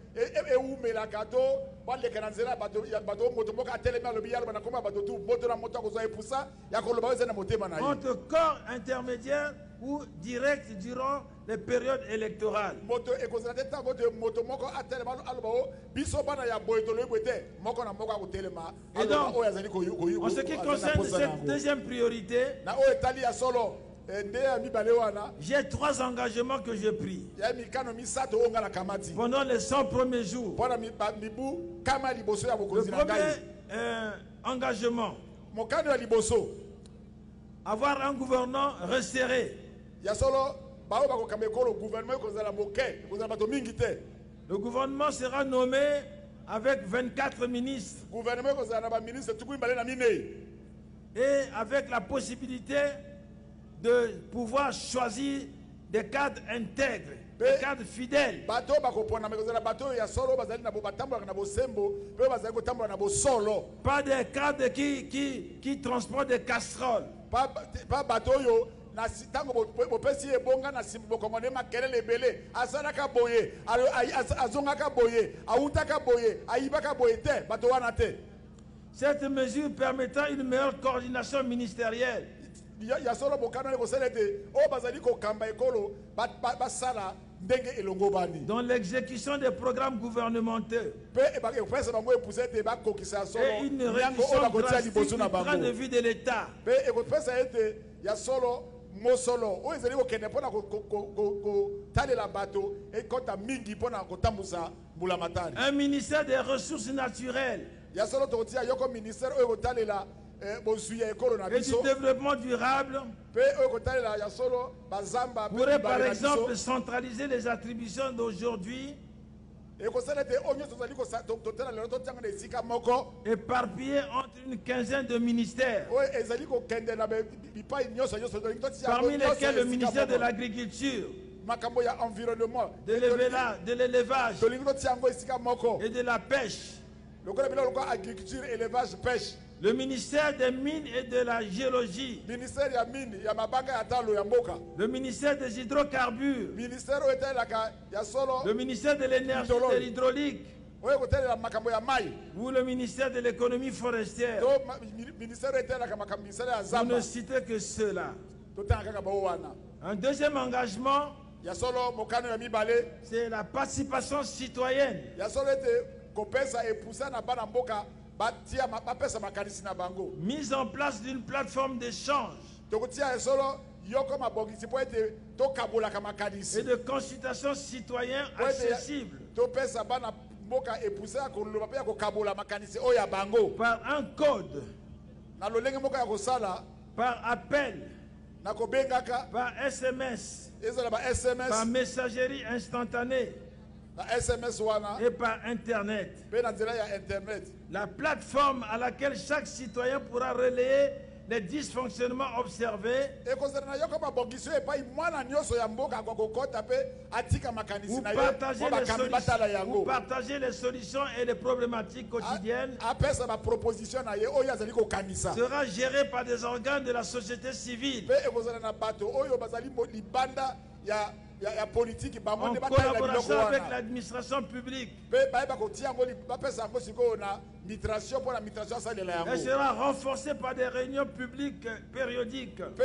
C: ewumelaka to baleka na nzela ya bato moto mboka atelemi alobi yaloba na kombo ya bato tu moto na moto akozwa epusa ya koloba oyo eza na motema na ye.
D: Entre corps intermédiaires ou directs durant les périodes électorales.
C: moto ekozala te ntango te moto moko atelema aloba o biso bana ya boye toloyebwe te moko na moko akotelema
D: Et donc,
C: aloba oyo azali
D: en ce qui concerne cette deuxième priorité,
C: na oyo etali ya solo nde ya mibale wana
D: j'ai 3 engagements que j'ai pris
C: ya mikano misato oyo nga na kamati
D: pendant les 100 premiers jours.
C: mpona mibu kama liboso ya
D: Le
C: bokonzi na
D: premier
C: ngai.
D: engagement,
C: mokano ya liboso
D: avoir un gouvernement resserré.
C: ya solo bao bakokamba ekolo gouvernement ekozala moke ekozala bato mingi te.
D: Le gouvernement sera nommé avec 24 ministres
C: gouvernement ekozala na baministre tuku mibale na minei
D: et avec la possibilité de pouvoir choisir des cadres intègres, des cadres fidèles.
C: bato bakoponama ekozala bato oyo ya solo bazali na batambolaka na bosembo mpe bazali kotambola na bosolo.
D: Pas des cadres qui transportent des casseroles.
C: pa bato oyo na ntango bopesi ye ebonga na nsima bokongo nde makelele ebele asalaka boye azongaka boye awutaka boye ayibaka boye te bato wana te.
D: Cette mesure permettra une meilleure coordination ministérielle.
C: ya solo bokano ekosala ete oyo bazali kokamba ekolo basala ndenge elongo bani
D: Dans l'exécution des programmes gouvernementaux
C: mpe ekopesa bango epuse ete bakokisa ya solo
D: et une
C: miango oyo
D: réduction
C: bakotia
D: drastique
C: liboso
D: du
C: na
D: train de
C: bango
D: vie de l'État.
C: mpe ekopesa ete ya solo mosolo oyo ezali kokende mpona kotalela bato ekɔta mingi mpona kotambusa mbula matari.
D: Un ministère des ressources naturelles
C: ya solo tokotia yoko ministère oyo kotalela bozwi ya ekolo na
D: et du
C: biso
D: développement durable
C: mpe oyo kotalela ya solo bazamba mpe
D: pourrait par
C: mibale na
D: exemple
C: biso
D: centraliser les attributions d'aujourd'hui,
C: ekosala ete oyo nyonso tozali totala lelo totianga na esika moko
D: éparpillés entre une quinzaine de ministères,
C: oyo ezali kokende na bipai nyonso nyonso tolingi totia yango
D: parmi
C: nyonso
D: lesquels le
C: esika
D: ministère de
C: moko.
D: l'Agriculture,
C: makambo ya environnement
D: de l'élevage
C: tolingi totia yango esika moko
D: et de la pêche,
C: lokola bila lokola agriculture élevage pêche
D: le ministère des Mines et de la Géologie,
C: ministère ya mine ya mabanga ya talo ya mboka
D: le ministère des Hydrocarbures,
C: ministère oyo etalelaka ya solo
D: le ministère de l'Énergie et de l'Hydraulique
C: oyo kotalela makambo ya mai
D: ou le ministère de l'Économie forestière.
C: to ministère oyo etalelaka makambo ministère ya
D: Vous
C: zamba
D: ne citez que cela.
C: totanga kaka bao wana
D: Un deuxième engagement,
C: ya solo mokano ya mibale
D: c'est la participation citoyenne.
C: ya solo ete kopesa epusa na bana mboka batia bapesa makanisi na bango
D: Mise en place d'une plateforme d'échange
C: tokotia ya solo yoko mabongisi mpo ete tokabolaka
D: et
C: makanisi
D: de consultation citoyenne
C: po ete
D: accessible
C: topesa bana mboka epusa ya koloba mpe ya kokabola makanisi oyo ya bango
D: par un code,
C: na lolenge moko ya kosala
D: par appel,
C: na kobengaka
D: par SMS,
C: ezala ba
D: par
C: sms
D: messagerie instantanée
C: na sms wana
D: et par Internet.
C: mpe na nzela ya internet
D: La plateforme à laquelle chaque citoyen pourra relayer les dysfonctionnements observés,
C: ekozala na yo ko mabongisi epai mwana nyonso ya mboka akokokota mpe atika makanisi
D: vous
C: na ye
D: partagez,
C: mpo bakambi batala yango
D: les solutions et les problématiques quotidiennes,
C: apesa baproposition na ye oyo azali kokanisa
D: sera géré par des organes de la société civile,
C: mpe ekozala na bato oyo bazali libanda ya politiki bango
D: en
C: nde batalela biloko
D: collaboration avec
C: wana
D: l'administration publique.
C: mpe bayeba kotia yango bapesa yango sikoyo na mitration mpo na mitration asalela
D: Elle
C: yango
D: sera renforcée par des réunions publiques périodiques
C: mpe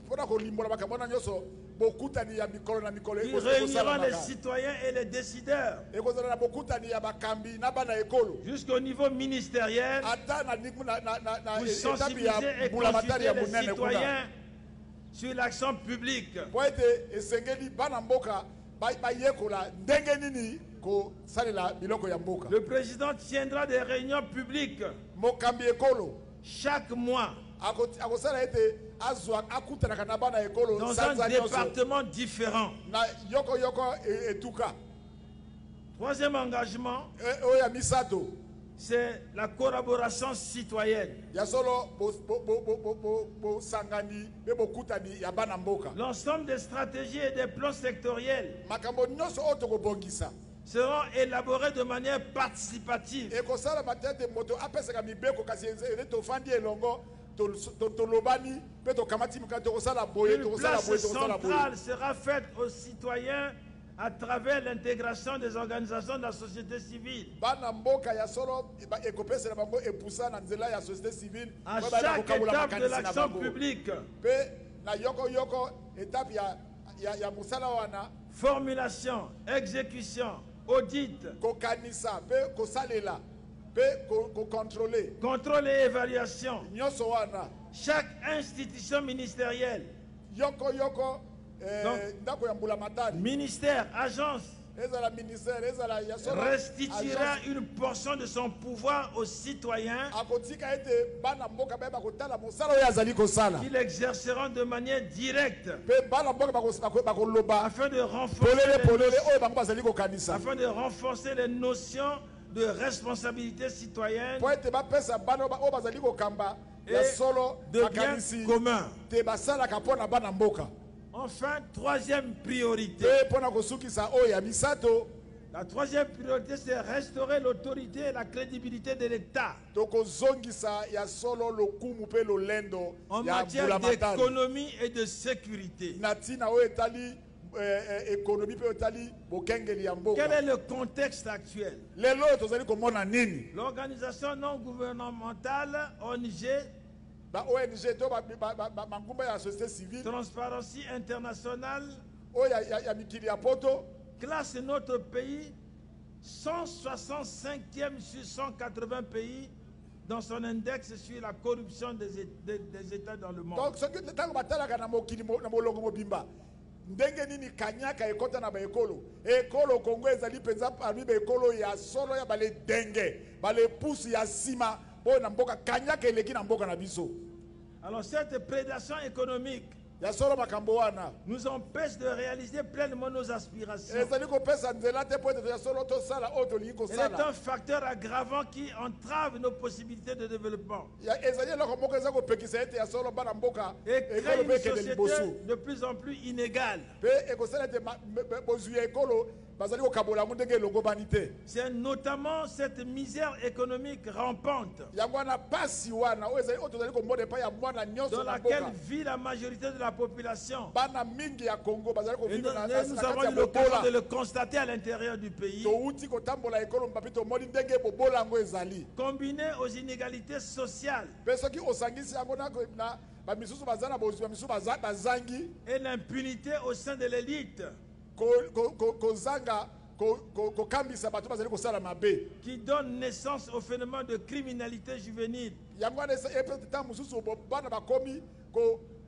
C: mpona kolimbola makambo wana nyonso bokutani ya mikolo na mikolo
D: qui réuniront les citoyens et les décideurs
C: ekozala na bokutani ya bakambi na bana ekolo
D: jusqu'au niveau ministériel
C: ata na
D: pour
C: etape
D: sensibiliser
C: ya
D: et
C: mbulamatari
D: consulter
C: ya
D: les
C: monene kuna
D: citoyens sur l'action publique.
C: po ete esengeli bana mboka bayekola ndenge nini kosalela biloko ya mboka
D: Le président tiendra des réunions publiques
C: mokambi ekolo
D: chaque mois
C: akosala ete akutanaka na bana ekolo
D: dans un
C: sanza nyonso
D: département différent.
C: na yokoyoko etuka
D: Troisième engagement,
C: oyo ya misato
D: c'est la collaboration citoyenne.
C: ya solo bosangani mpe bokutani ya bana mboka
D: L'ensemble des stratégies et des plans sectoriels
C: makambo nyonso oyo tokobongisa
D: seront élaborés de manière participative.
C: ekosalama te ete moto apesaka mibeko kasi ete tofandi elongo tolobani mpe tokamati mikano tokosala boye
D: Une
C: tokosala
D: place
C: boye tokosala boye
D: centrale sera faite aux citoyens à travers l'intégration des organisations de la société civile.
C: bana mboka ya solo ekopesela bango epusa na nzela ya société civile
D: À
C: mpo bayeba
D: chaque
C: kokabola
D: étape de
C: makanisi na
D: l'action
C: bango
D: publique,
C: mpe na yokoyoko etape ya mosala wana
D: formulation, exécution, audit,
C: kokanisa mpe kosalela mpe kocontrole
D: contrôle et évaluation.
C: nyonso wana
D: Chaque institution ministérielle,
C: yokoyoko
D: Donc,
C: ndako ya mbulamatari
D: ministère, agence,
C: ezala ministère ezala ya solo
D: restituera
C: agence,
D: une portion de son pouvoir aux citoyens
C: akotika ete bana mboka bayeba kotala mosala oyo azali kosala
D: qui l'exerceront de manière directe
C: mpe bana mboka bakoloba
D: afin de
C: polele oyo bango bazali kokanisa
D: renforcer les notions de responsabilité citoyenne
C: mpo ete bapesa bana oyo bazali kokamba ya
D: et
C: solo
D: de bien
C: makanisi
D: commun.
C: te basalaka mpo na bana mboka
D: Enfin, troisième priorité.
C: mpe mpo na kosukisa oyo ya misato
D: La troisième priorité, c'est restaurer l'autorité et la crédibilité de l'État
C: tokozongisa ya solo lokumu mpe lolendo
D: en
C: ya
D: matière
C: mbulamatari
D: d'économie et de sécurité.
C: na ntina oyo etali ekonomi mpe etali bokengeli ya
D: Quel
C: mboka
D: est le contexte actuel?
C: lelo oyo tozali komona nini
D: L'organisation non gouvernementale ONG,
C: ba ONG to bangumba ya société civile
D: Transparency International,
C: oyo ya mikili ya poto
D: classe notre pays 165e sur 180 pays dans son index sur la corruption des États dans le monde.
C: donc soki ntango batalaka na mokili na molongo mobimba ndenge nini kanyaka ekota na baekolo ekolo kongo ezali mpenza parmi baekolo ya solo ya bale denge bale pusu ya nsima oyo na mboka kanyaka eleki na mboka na biso
D: Alors cette prédation économique
C: ya solo makambo wana
D: nous empêche de réaliser pleinement nos aspirations.
C: ezali kopesa nzela te po ete ya solo tosala oyo tolingi
D: Elle est
C: kosala
D: un facteur aggravant qui entrave nos possibilités de développement
C: ezali eloko moko eza kopekisa ete ya solo bana mboka
D: et crée
C: ekolo
D: une
C: mpe ekende liboso
D: société de plus en plus inégale.
C: mpe ekosala ete bozwi ya ekolo bazali kokabola yango ndenge elongobani te
D: C'est notamment cette misère économique rampante
C: yango wana pasi wana oyo ezali oyo tozali komona epai ya mwana nyonso
D: dans
C: na
D: laquelle
C: mboka
D: vit la majorité de la population.
C: bana mingi ya congo bazali
D: Et
C: kovivre na
D: nous
C: kati
D: avons
C: ya
D: eu l'occasion de
C: bobola
D: le constater à l'intérieur du pays,
C: touti kotambola ekolo mbapi tomoni ndenge bobola yango ezali
D: combiné aux inégalités sociales
C: mpe soki osangisi yango na bamisusu baza na bozwi bamisusu bazangi
D: et l'impunité au sein de l'élite
C: kozanga kokambisa bato bazali kosala mabe
D: qui donne naissance au phénomène de criminalité juvénile.
C: yango wana epete ntango mosusu bana bakomi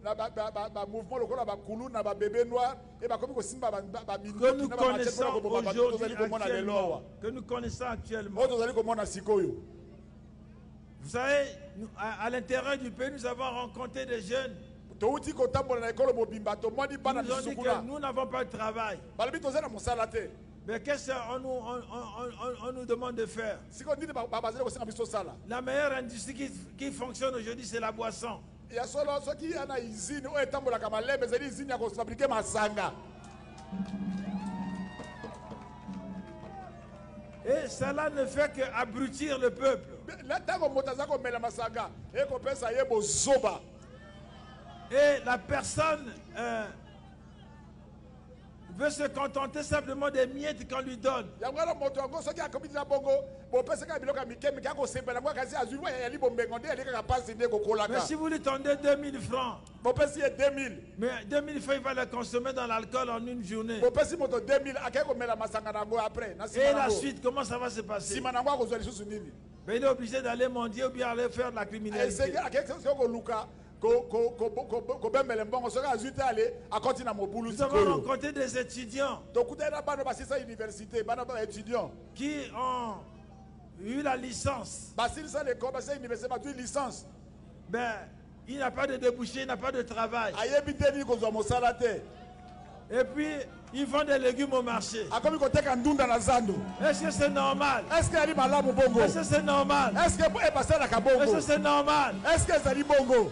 C: na bamouvement lokola bakulu na babebe noir e bakomi kosimba
D: Que nous connaissons aujourd'hui actuellement. Que nous connaissons actuellement.
C: oyo tozali komona sikoyo
D: Vous savez, à l'intérieur du pays, nous avons rencontré des jeunes.
C: touti kotambola na ekolo mobimba tomoni bana
D: Ils nous ont dit
C: misusu kuna
D: que nous n'avons pas de travail.
C: balobi toza na mosala te
D: Mais qu'est-ce qu'on nous demande de faire?
C: sikoyo nini babazeli kosenga biso osala?
D: La meilleure industrie qui fonctionne aujourd'hui, c'est la boisson.
C: ya solo soki ya na usine oyo etambolaka malembe ezali usine ya kofabrike masanga.
D: Et cela ne fait qu'abrutir le peuple.
C: ntango moto aza komela masanga ekopesa ye bozoba.
D: Et la personne veut se contenter simplement des miettes qu'on lui donne.
C: yango wana moto yango soki akomiti na bongo bopesaka biloko ya mikemike akosepela yango kasi azwi mwa yali bombengo nde yali kaka pasi nde
D: Mais
C: kokolaka.
D: si vous lui tendez 2000 francs,
C: bopesi ye 2000
D: mais 2000 francs, il va le consommer dans l'alcool en une journée.
C: bopesi moto 2000 akei komela masanga na yango après na
D: Et
C: nsima
D: la
C: nango
D: suite, comment ça va se passer?
C: nsima nango akozwa lisusu nini?
D: Mais il est obligé d'aller mendier ou bien aller faire de la criminalité.
C: esengeli akei soki koluka kobembela mbongo soki azwi te ale akoti na mobulu
D: Nous avons
C: sikoyo.
D: rencontré des étudiants
C: tokutani na bana basilisa université bana baétudiant
D: qui ont eu la licence.
C: basilisa lekole basilisa université bazwi licence
D: Ben, il n'a pas de débouché, il n'a pas de travail.
C: ayebi te nini kozwa mosala te
D: Et puis, ils vendent des légumes au marché.
C: akomi koteka ndunda na zando.
D: Est-ce que c'est normal?
C: Est-ce que ali malamu bongo?
D: Est-ce que c'est normal?
C: Est-ce que ebasalaka
D: Est-ce
C: bongo?
D: que c'est normal?
C: Est-ce que ezali bongo?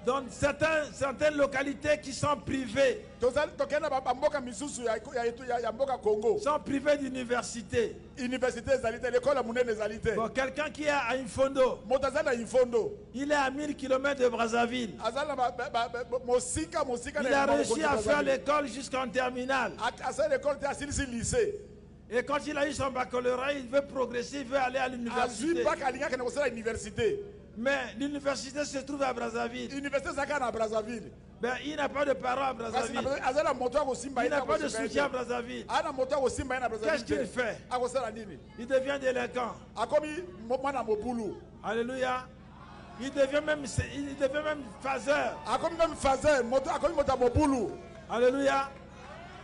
D: Dans certaines localités qui sont privées,
C: tokende na bamboka misusu ya mboka Congo
D: sont privées d'université.
C: université ezali te lekole ya monene ezali te.
D: Bon, quelqu'un qui est à Infondo,
C: moto aza na infondo
D: il est à 1000 km de Brazzaville.
C: aza na mosika
D: Il a réussi à faire l'école jusqu'en terminale.
C: asali lekole te asilisi lycée
D: Et quand il a eu son baccalauréat, il veut progresser, il veut aller à
C: azwi
D: l'université.
C: mpaka alingaki na kosala université.
D: Mais l'université se trouve à Brazzaville.
C: université ezalaka na Brazzaville
D: Ben, il n'a pas de parents à
C: kasi
D: Brazzaville.
C: aza na moto akosimba
D: Il
C: ye
D: n'a pas de soutien à Brazzaville.
C: ana moto akosimba ye na
D: Qu'est-ce qu'il
C: Brazzaville
D: fait?
C: akosala nini?
D: Il devient délinquant.
C: akomi mwana mobulu
D: Alléluia. Il devient même phaseur.
C: akomi même fazer akomi moto ya mobulu.
D: Alléluia.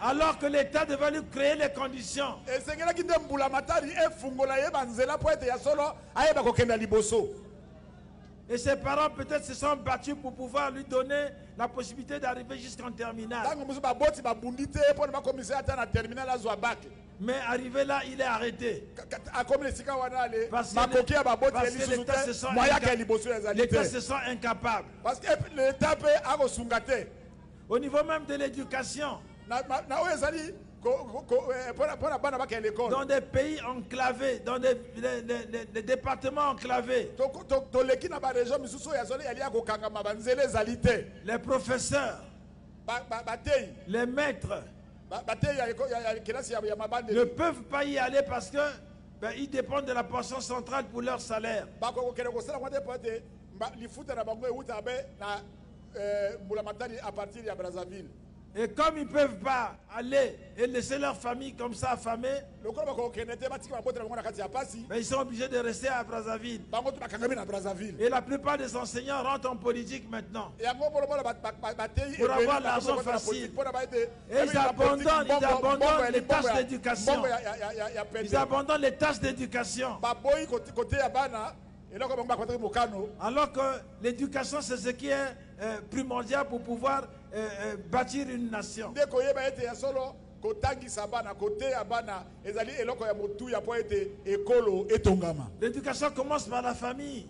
D: Alors que l'État devait lui créer les conditions.
C: esengelaki nde mbula matari efungola ye banzela mpo ete ya solo ayeba kokenda liboso.
D: Et ses parents peut-être se sont battus pour pouvoir lui donner la possibilité d'arriver jusqu'en terminale.
C: ntango mosusu baboti babundi te mpo na bakomisa ata na terminal azwa bake.
D: Mais arrivé là, il est arrêté.
C: akomi na esika wana ale
D: Parce que
C: makoki ya baboti
D: parce
C: ya
D: que
C: lisusu
D: l'État se
C: te
D: sent
C: moyaka ya liboso ezali
D: l'État
C: te
D: se sent incapable.
C: parce que leta mpe akosunga te
D: Au niveau même de l'éducation,
C: na oyo ezali mpo na bana bakende
D: dans
C: lekole.
D: des pays enclavés, dans des départements enclavés,
C: toleki na baregion misusu oyo azoli yali ya kokangama banzela ezali te.
D: les professeurs,
C: bateyi
D: les maîtres
C: bateyi ya kelasi ya
D: ne
C: mabandeli
D: peuvent pas y aller parce que ils dépendent de la portion centrale pour leur salaire.
C: bakokokende kosala ngo te mpo ete lifuta na bango ewuta be na mbula matari à partir ya Brazzaville.
D: Et comme ils ne peuvent pas aller et laisser leur famille comme ça affamée,
C: lokola bakokende te batika babote na bango na kati ya pasi
D: ils sont obligés de rester à Brazzaville.
C: bango to bakangami na Brazzaville.
D: Et la plupart des enseignants rentrent en politique maintenant.
C: yango bolobola bateyi
D: Pour avoir l'argent facile. Et ils abandonnent les tâches d'éducation. Ils abandonnent les tâches d'éducation.
C: baboyi kote ya bana eloko bango bakwataki mokano.
D: Alors que l'éducation, c'est ce qui est primordial pour pouvoir bâtir une nation.
C: nde koyeba ete ya solo kotangisa bana koteya bana ezali eloko ya motuya mpo ete ekolo etongama.
D: L'éducation commence par la famille.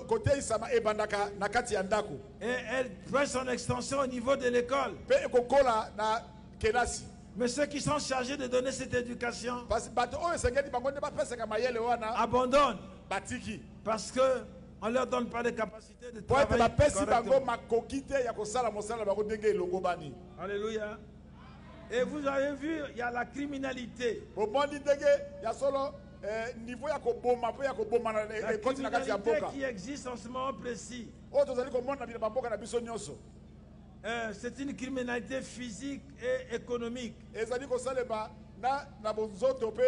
C: koteisama ebandaka na kati ya ndako
D: Et elle prend son extension au niveau de l'école.
C: mpe ekokola na kelasi.
D: Mais ceux qui sont chargés de donner cette éducation
C: parce bato oyo esengeli bango nde bapesaka mayele wana
D: abandonnent
C: batiki
D: parce qu'on ne leur donne pas de capacité de
C: po ete
D: travailler
C: bapesi bango
D: correctement.
C: makoki te ya kosala mosala na bango ndenge elongo bani.
D: Alléluia. Et vous avez vu, il y a la criminalité.
C: omoni ndenge ya solo niveau ya koboma mpo ya koboma
D: La
C: ekoti na kati ya
D: criminalité
C: mboka
D: qui existe en ce moment précis.
C: oyo tozali komona na bamboka na biso nyonso
D: C'est une criminalité physique et économique.
C: ezali kosalema na bonzoto mpe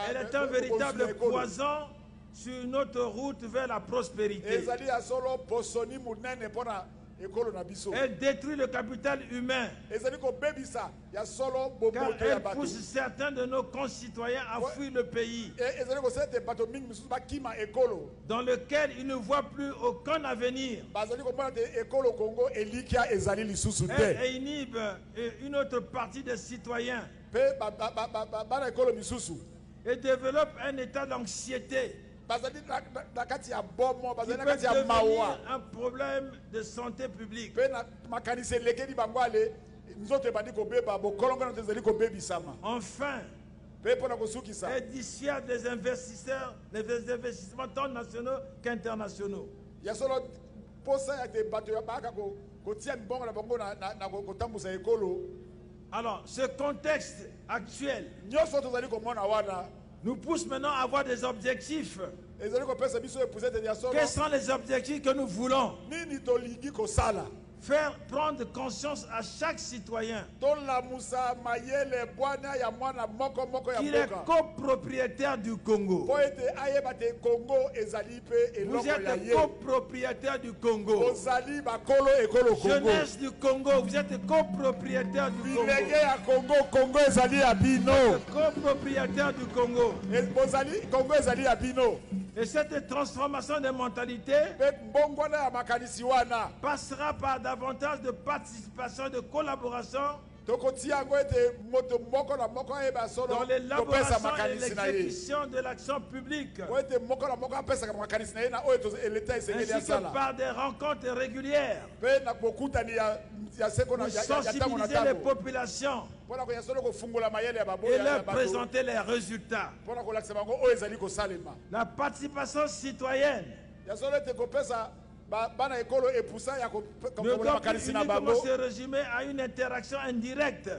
D: Elle est un véritable poison sur notre route vers la prospérité.
C: ezali ya solo posoni monene mpona ekolo na biso.
D: Elle détruit le capital humain.
C: Ezali ko bebisa ya solo
D: Car
C: boboto ya
D: elle
C: bato.
D: pousse certains de nos concitoyens à fuir le pays,
C: Ezali ko sete bato mingi misusu bakima ekolo.
D: dans lequel ils ne voient plus aucun avenir.
C: Bazali ko mona te ekolo Congo elikia ezali lisusu
D: Elle
C: te.
D: inhibe une autre partie des citoyens
C: Pe bana ekolo misusu.
D: et développe un état d'anxiété
C: Bazali na kati ya bomo,
D: qui
C: bazali na
D: peut
C: kati ya mawa.
D: devenir un problème de santé publique.
C: Pe na makanisi elekeli bango ale nzoto ebandi kobeba bokolongo na ezali kobebisama.
D: Enfin,
C: Pe pona kosukisa.
D: elle dissuade les investisseurs, les investissements tant nationaux qu'internationaux.
C: Ya solo posa ya te bato ya baka kotia mbongo na bango na kotambusa ekolo.
D: Alors, ce contexte actuel
C: Nyonso tozali komona wana
D: nous pousse maintenant à avoir des objectifs.
C: ezali kopesa biso epusete ya solo
D: Quels sont les objectifs que nous voulons?
C: nini tolingi kosala.
D: Faire prendre conscience à chaque citoyen
C: Tolamusa mayele bwana ya mwana moko moko ya
D: qu'il est
C: mboka.
D: copropriétaire du Congo.
C: Po ete ayeba te Congo ezali pe
D: Vous
C: eloko ya
D: êtes
C: ye.
D: copropriétaire du Congo.
C: Ozali bakolo ekolo Congo.
D: Jeunesse du Congo, vous êtes copropriétaire du Congo.
C: Bilenge ya Congo, Congo ezali ya bino.
D: Copropriétaire du Congo.
C: Bozali Congo ezali ya bino.
D: Et cette transformation des mentalités
C: Pe mbongwana ya makanisi wana.
D: passera par davantage de participation, de collaboration
C: Tokotia yango ete moto moko na moko ayeba solo
D: dans
C: kopesa
D: l'élaboration et
C: makanisi na ye.
D: l'exécution de l'action publique,
C: Po ete moko na moko apesaka makanisi na ye na oyo eleta esengeli
D: ainsi que
C: asala.
D: par des rencontres régulières
C: Pe na bokutani ya seko na
D: pour
C: ya tango na
D: sensibiliser les
C: tango.
D: populations
C: Pona koya solo kofungola mayele ya babo
D: et
C: ya
D: leur
C: bato.
D: présenter les résultats.
C: Pona kolakisa bango oyo ezali kosalema.
D: La participation citoyenne
C: Ya solo ete kopesa bana ekolo epusa ya
D: ne
C: kofungola
D: doit plus
C: makanisi na
D: uniquement
C: bango.
D: se résumer à une interaction indirecte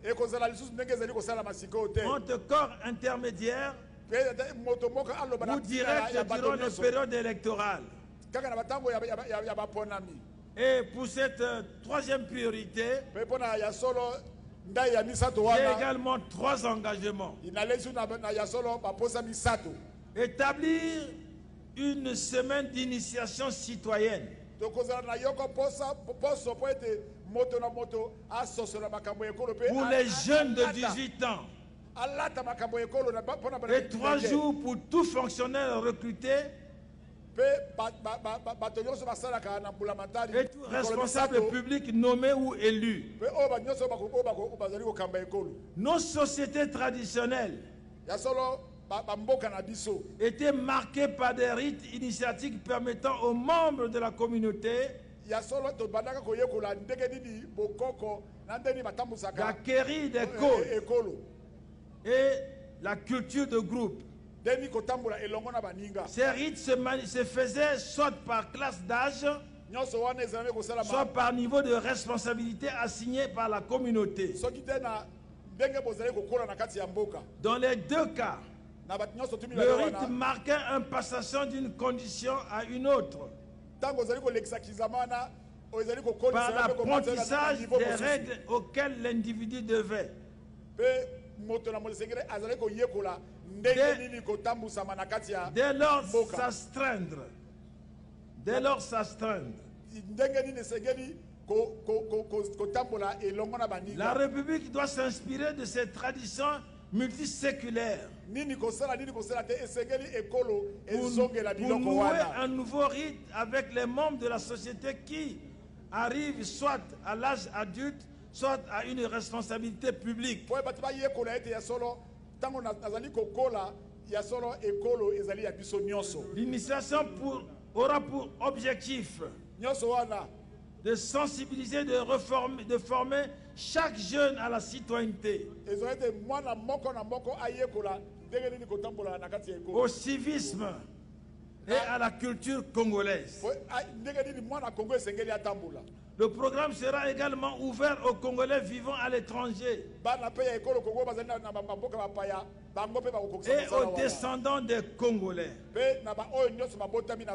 C: Ekozala lisusu ndenge ezali kosalama sikoyo te.
D: entre corps intermédiaires
C: Pe moto moko aloba na
D: ou directs
C: ya bato
D: durant les
C: nyonso.
D: périodes électorales.
C: Kaka na batango ya baponami.
D: Et pour cette troisième priorité,
C: Pe pona ya solo ndai ya misato
D: j'ai
C: wana.
D: également 3 engagements.
C: Inalezi na ya solo baposa misato.
D: Établir une semaine d'initiation citoyenne
C: Tokozala na yoko poso po ete moto na moto asosola makambo ekolo pe.
D: pour les jeunes de 18 ans
C: Alata makambo ekolo na pona bana.
D: et 3 jours pour tout fonctionnaire recruté
C: Pe bato nyonso basalaka na mbulamatari.
D: et tout responsable public nommé ou élu.
C: Pe o ba nyonso bazali kokamba ekolo.
D: Nos sociétés traditionnelles
C: Ya solo mboka na biso.
D: étaient marquées par des rites initiatiques permettant aux membres de la communauté
C: Ya solo to bandaka koyekola ndenge nini bokoko na ndenge batambusaka
D: d'acquérir des codes
C: ekolo.
D: et la culture de groupe.
C: Deni kotambola elongo na baninga.
D: Ces rites se faisaient soit par classe d'âge,
C: Nyonso wana ezali kosala
D: soit par niveau de responsabilité assigné par la communauté.
C: soki te na ndenge bozali kokola na kati ya mboka.
D: Dans les 2 cas,
C: Na bato nyonso tumi
D: le rite
C: wana.
D: marquait une passation d'une condition à une autre
C: Tango ozali kolekisa kizamana ozali
D: par
C: kokolisa
D: l'apprentissage des règles auxquelles l'individu devait.
C: Pe moto na molesengere azali koyekola ndenge nini kotambusama na kati ya
D: Dès lors
C: mboka.
D: s'astreindre. Dès lors s'astreindre.
C: ndenge nini esengeli kotambola elongo na baninga.
D: La République doit s'inspirer de ces traditions multiséculaires
C: Nini kosala te esengeli ekolo
D: pour
C: ezongela biloko
D: nouer
C: wana.
D: un nouveau rite avec les membres de la société qui arrivent soit à l'âge adulte, soit à une responsabilité publique.
C: Po bato bayekola ete ya solo tango nazali kokola ya solo ekolo ezali ya biso nyonso.
D: L'initiation aura pour objectif
C: Nyonso wana
D: de sensibiliser, de former chaque jeune à la citoyenneté,
C: ezali ete mwana moko na moko ayekola ndenge nini kotambola na kati ya ekolo.
D: au civisme et à la culture congolaise.
C: Ndenge nini mwana Kongo esengeli atambola.
D: Le programme sera également ouvert aux Congolais vivant à l'étranger
C: Bana pe ya ekolo Kongo bazali na mboka bapaya bango pe bakokokisa
D: et
C: mosala
D: aux
C: wana.
D: descendants des Congolais.
C: Pe na ba oyo nyonso babotami na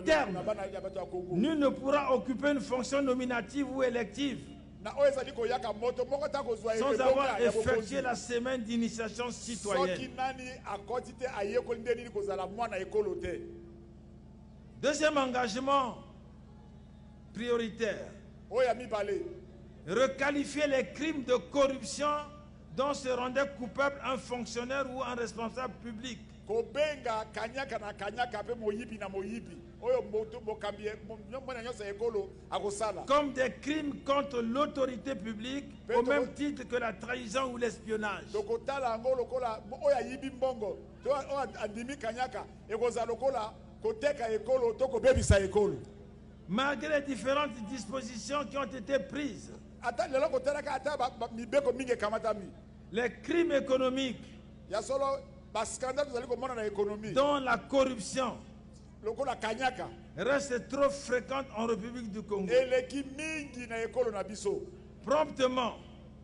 D: terme,
C: bana ya bato ya Kongo.
D: Nul ne pourra occuper une fonction nominative ou élective
C: Na oyo ezali koyaka moto moko ta kozwa
D: sans
C: elonga
D: avoir
C: ya
D: effectué
C: bokonzi.
D: la semaine d'initiation
C: Soki
D: citoyenne.
C: nani akoti te ayekoli nde nini kozala mwana ekolo te.
D: Deuxième engagement, prioritaire.
C: oyo mibale
D: Requalifier les crimes de corruption dont se rendait coupable un fonctionnaire ou un responsable public.
C: kobenga kanyaka na kanyaka pe moyibi na moyibi oyo moto mokambi mwana nyonso ya ekolo akosala
D: Comme des crimes contre l'autorité publique,
C: Mais
D: au
C: tu-
D: même titre que la trahison ou l'espionnage.
C: tokotala yango lokola oyo ayibi mbongo to oyo andimi kanyaka ekozala lokola koteka ekolo to kobebisa ekolo
D: Malgré les différentes dispositions qui ont été prises,
C: ata lelo kotalaka ata mibeko mingi ekamatami
D: les crimes économiques,
C: ya solo baskandale tozali komona na ekonomi
D: dont la corruption,
C: lokola kanyaka
D: reste trop fréquente en République du Congo.
C: eleki mingi na ekolo na biso
D: Promptement,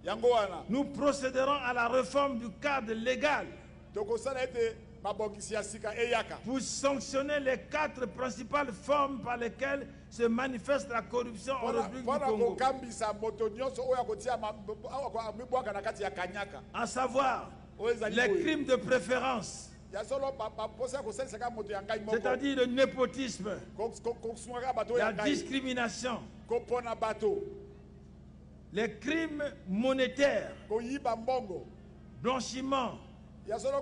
C: yango wana
D: nous procéderons à la réforme du cadre légal
C: tokosala ete mabongisi ya sika eyaka
D: pour sanctionner les 4 principales formes par lesquelles se manifeste la corruption en République du
C: mpona
D: Congo.
C: kokambisa moto nyonso oyo akotia mibwaka na kati ya kanyaka
D: À savoir,
C: oyo ezali
D: les
C: boye.
D: crimes de préférence,
C: ya solo baposa ya kosalisaka moto ya ngai moko
D: c'est-à-dire le népotisme,
C: kosungaka bato oyo
D: la
C: ya ngai
D: discrimination,
C: kopona bato
D: les crimes monétaires,
C: koyiba mbongo
D: blanchiment,
C: ya solo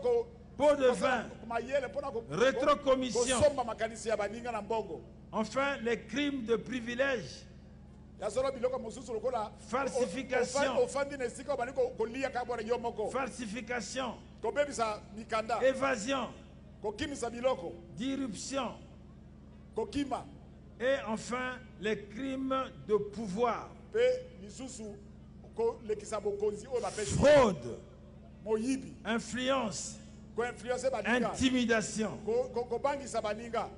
D: pot de vin,
C: mayele mpona
D: rétrocommission,
C: kosomba makanisi ya baninga na mbongo
D: enfin les crimes de privilège,
C: ya solo biloko mosusu lokola
D: Falsification.
C: ofandi na esika obandi kolia kaka bona yo moko
D: falsification,
C: kobebisa mikanda
D: évasion,
C: kokimisa biloko
D: disruption
C: kokima
D: et enfin les crimes de pouvoir,
C: mpe lisusu kolekisa bokonzi oyo bapesi
D: fraude,
C: moyibi
D: influence,
C: koinfluence baninga
D: intimidation.
C: kobangisa baninga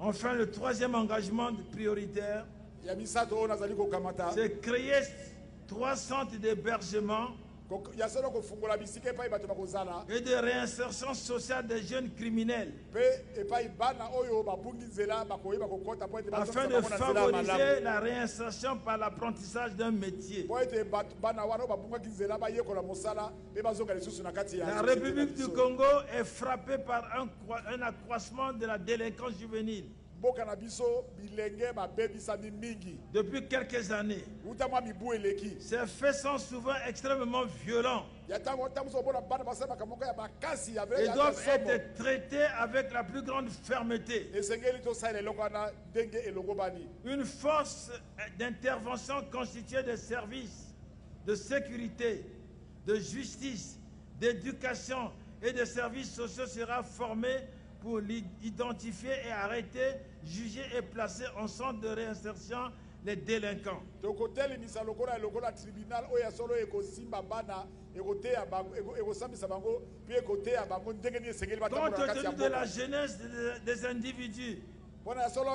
D: Enfin, le troisième engagement prioritaire,
C: ya misato oyo nazali kokamata
D: c'est créer 3 centres d'hébergement
C: ya solo kofungola bisika epai bato bakozala
D: et de réinsertion sociale des jeunes criminels
C: mpe epai bana oyo babungi nzela bakoyeba kokɔta mpo ete
D: afin de favoriser la réinsertion par l'apprentissage d'un métier.
C: mpo ete bana wana oyo babungaki nzela bayekola mosala mpe bazonga lisusu na kati ya
D: La
C: société na
D: République du
C: biso.
D: Congo est frappée par un accroissement de la délinquance juvénile.
C: mboka na biso bilenge babebisami mingi
D: Depuis quelques années,
C: uta mwa mibu eleki
D: ces faits sont souvent extrêmement violents
C: ya ntango moso omona bana basalaka moko ya makasi ya
D: et doivent être traités avec la plus grande fermeté.
C: esengeli tosala eloko wana ndenge elongo bani
D: Une force d'intervention constituée de services de sécurité, de justice, d'éducation et de services sociaux sera formée pour identifier et arrêter, juger et placer en centre de réinsertion les délinquants.
C: tokotelemisa lokola elongo na tribunal oyo ya solo ekosimba bana ekoteya bango ekosambisa bango mpe ekoteya bango ndenge nini esengeli
D: Compte
C: batambola na kati ya
D: tenu de la
C: mboka
D: jeunesse des individus,
C: mpona ya solo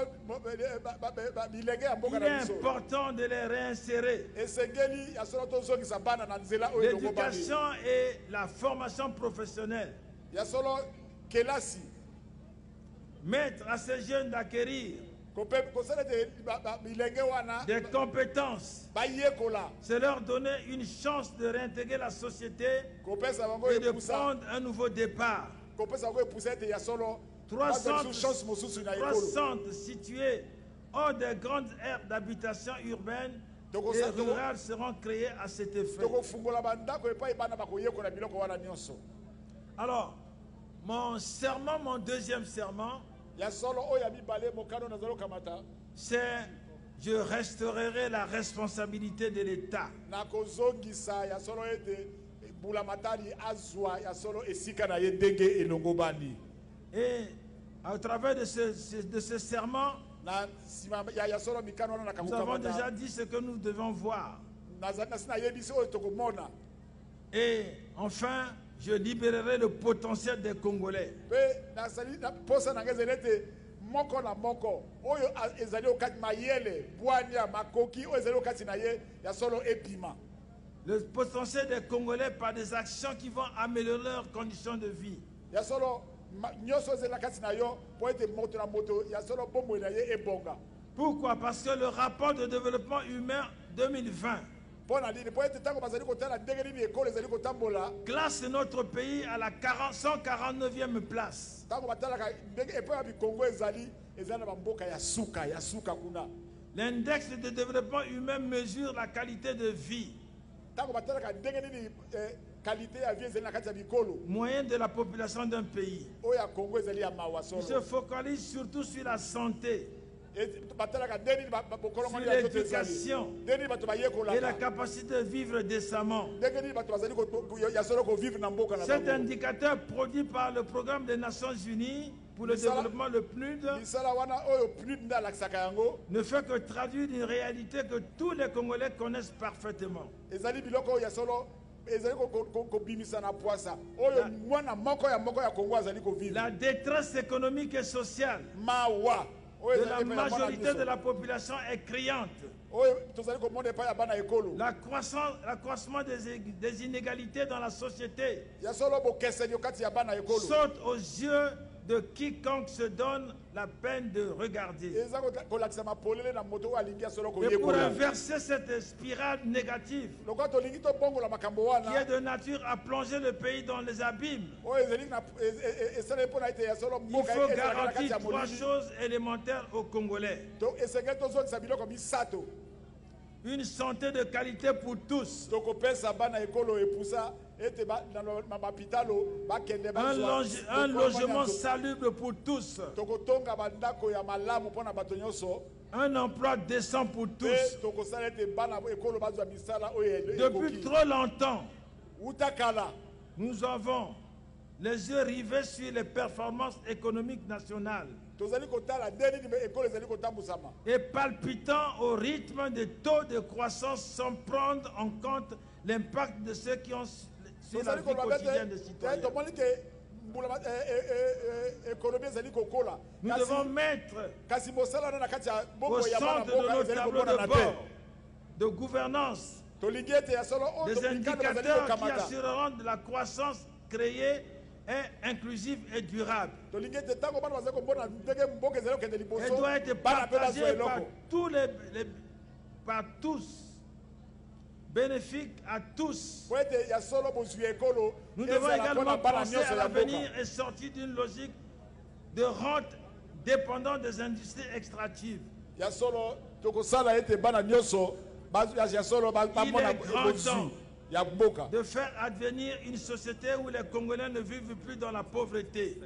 C: bilenge ya
D: il
C: mboka
D: est
C: na biso
D: important de les réinsérer.
C: esengeli ya solo tozongisa bana na nzela oyo elongo bani
D: L'éducation et la formation professionnelle.
C: ya solo kelasi
D: Mettre à ces jeunes d'acquérir
C: kosala ete bilenge wana
D: des compétences,
C: bayekola
D: c'est leur donner une chance de réintégrer la société
C: kopesa bango
D: et de
C: epusa
D: prendre un nouveau départ.
C: kopesa bango epusa ete ya solo
D: 3
C: bazwa
D: centres,
C: biso chance mosusu na
D: 3
C: ekolo
D: centres situés hors des grandes aires d'habitation urbaine
C: Toko-
D: et
C: toko-
D: rurales seront créés à cet effet.
C: tokofungola bandako epai bana bakoyekola biloko wana nyonso
D: Alors, mon serment, mon deuxième serment,
C: ya solo oyo ya mibale mokano nazali kokamata
D: c'est je restaurerai la responsabilité de l'État.
C: nakozongisa ya solo ete mbulamatari azwa ya solo esika na ye ndenge elongo bani
D: Et au travers de ce serment,
C: na nsima ya solo mikano wana
D: nous avons déjà
C: nakakokamata
D: dit ce que nous devons voir.
C: nasi nayebisi oyo tokomona
D: Et enfin, je libérerai le potentiel des Congolais.
C: mpe nasali posa na ngai ezali ete moko na moko oyo ezali okati mayele bwania makoki oyo ezali okati na ye ya solo ebima
D: Le potentiel des Congolais par des actions qui vont améliorer leurs conditions de vie.
C: ya solo nyonso ezali na kati na yo mpo ete moto na moto ya solo bomoi na ye ebonga
D: Pourquoi? Parce que le rapport de développement humain 2020
C: mpo na nini mpo ete ntango bazali kotala ndenge nini ekolo ezali kotambola
D: classe notre pays à la 149e place.
C: ntango batalaka ndenge epai ya bikongo ezali na bamboka ya suka kuna
D: L'index de développement humain mesure la qualité de vie
C: ntango batalaka ndenge nini qualité ya vie ezali na kati ya bikolo
D: moyenne de la population d'un pays.
C: oyo ya Congo ezali ya mawa
D: Il se
C: solo
D: focalise surtout sur la santé
C: batalaka ndenge nini bokolongoli
D: sur
C: ya nzoto ezali
D: l'éducation
C: ndenge nini bato
D: et la
C: bayekolaka
D: capacité de vivre décemment.
C: ndenge nini bato bazali ya solo kovivre na mboka na
D: Cet
C: bango
D: indicateur produit par le programme des Nations Unies pour le développement, le PNUD,
C: misala wana oyo PNUD nde alakisaka yango
D: ne fait que traduire une réalité que tous les Congolais connaissent parfaitement.
C: ezali biloko oyo ya solo ezali kobimisa na poasa oyo mwana moko ya Kongo azali kovivre
D: La détresse économique et sociale
C: mawa oyo
D: de
C: ezali
D: la
C: epai ya mwana
D: majorité de
C: nyonso.
D: la population est criante.
C: oyo tozali komona epai ya bana ekolo
D: L'accroissement des inégalités dans la société
C: ya solo bokeseni kati ya bana ekolo
D: saute aux yeux de quiconque se donne la peine de regarder.
C: eza kolakisa mapolele na moto oyo alingi ya solo
D: Et pour
C: koyekola
D: inverser cette spirale négative
C: lokola tolingi tobongola makambo
D: qui
C: wana
D: est de nature à plonger le pays dans les abîmes,
C: oyo ezali esaleli mpona ete ya solo
D: il
C: mboka
D: faut
C: ezalaka na kati
D: garantir
C: ya
D: trois
C: molili
D: choses élémentaires aux Congolais.
C: esengeli tozongisa biloko misato
D: Une santé de qualité pour tous,
C: tokopesa bana ekolo epusa ete na mapitalo bakende
D: un logement salubre pour tous,
C: tokotonga bandako ya malamu mpona bato nyonso
D: un emploi décent pour
C: mpe
D: tous.
C: tokosala ete bana ekolo bazwa misala oyo
D: Depuis trop longtemps,
C: uta kala
D: nous avons les yeux rivés sur les performances économiques nationales
C: tozali kotala nde nini ekolo ezali kotambusama
D: et palpitant au rythme des taux de croissance sans prendre en compte l'impact de ceux qui ont sur la
C: tozali
D: vie
C: koloba
D: quotidienne des
C: te
D: citoyens.
C: tomoni ke mbula ekonomi ezali kokola
D: Nous devons mettre
C: kasi mosala wana na kati ya
D: au
C: bongo ya bana
D: centre de
C: mboka
D: nos
C: ezali
D: tableaux
C: komonana
D: de
C: te
D: bord de gouvernance
C: tolingi ete ya solo oyo
D: des
C: topikana bazali
D: indicateurs qui
C: kokamata
D: assureront de la croissance créée et inclusive et durable.
C: tolingi ete ntango bana bazali komona ndenge mboka ezali kokende
D: Elle
C: liboso
D: doit être
C: bana mpe bazwa
D: partagée par
C: eloko
D: par tous, bénéfique à tous.
C: po ete ya solo bozwi ekolo
D: Nous devons
C: ezala mpona
D: également
C: bana
D: penser
C: nyonso
D: à
C: ya
D: l'avenir
C: mboka
D: et sortir d'une logique de rente dépendant des industries extractives.
C: ya solo tokosala ete bana nyonso ya solo bamona
D: est grand temps
C: bozwi ya mboka
D: de faire advenir une société où les Congolais ne vivent plus dans la pauvreté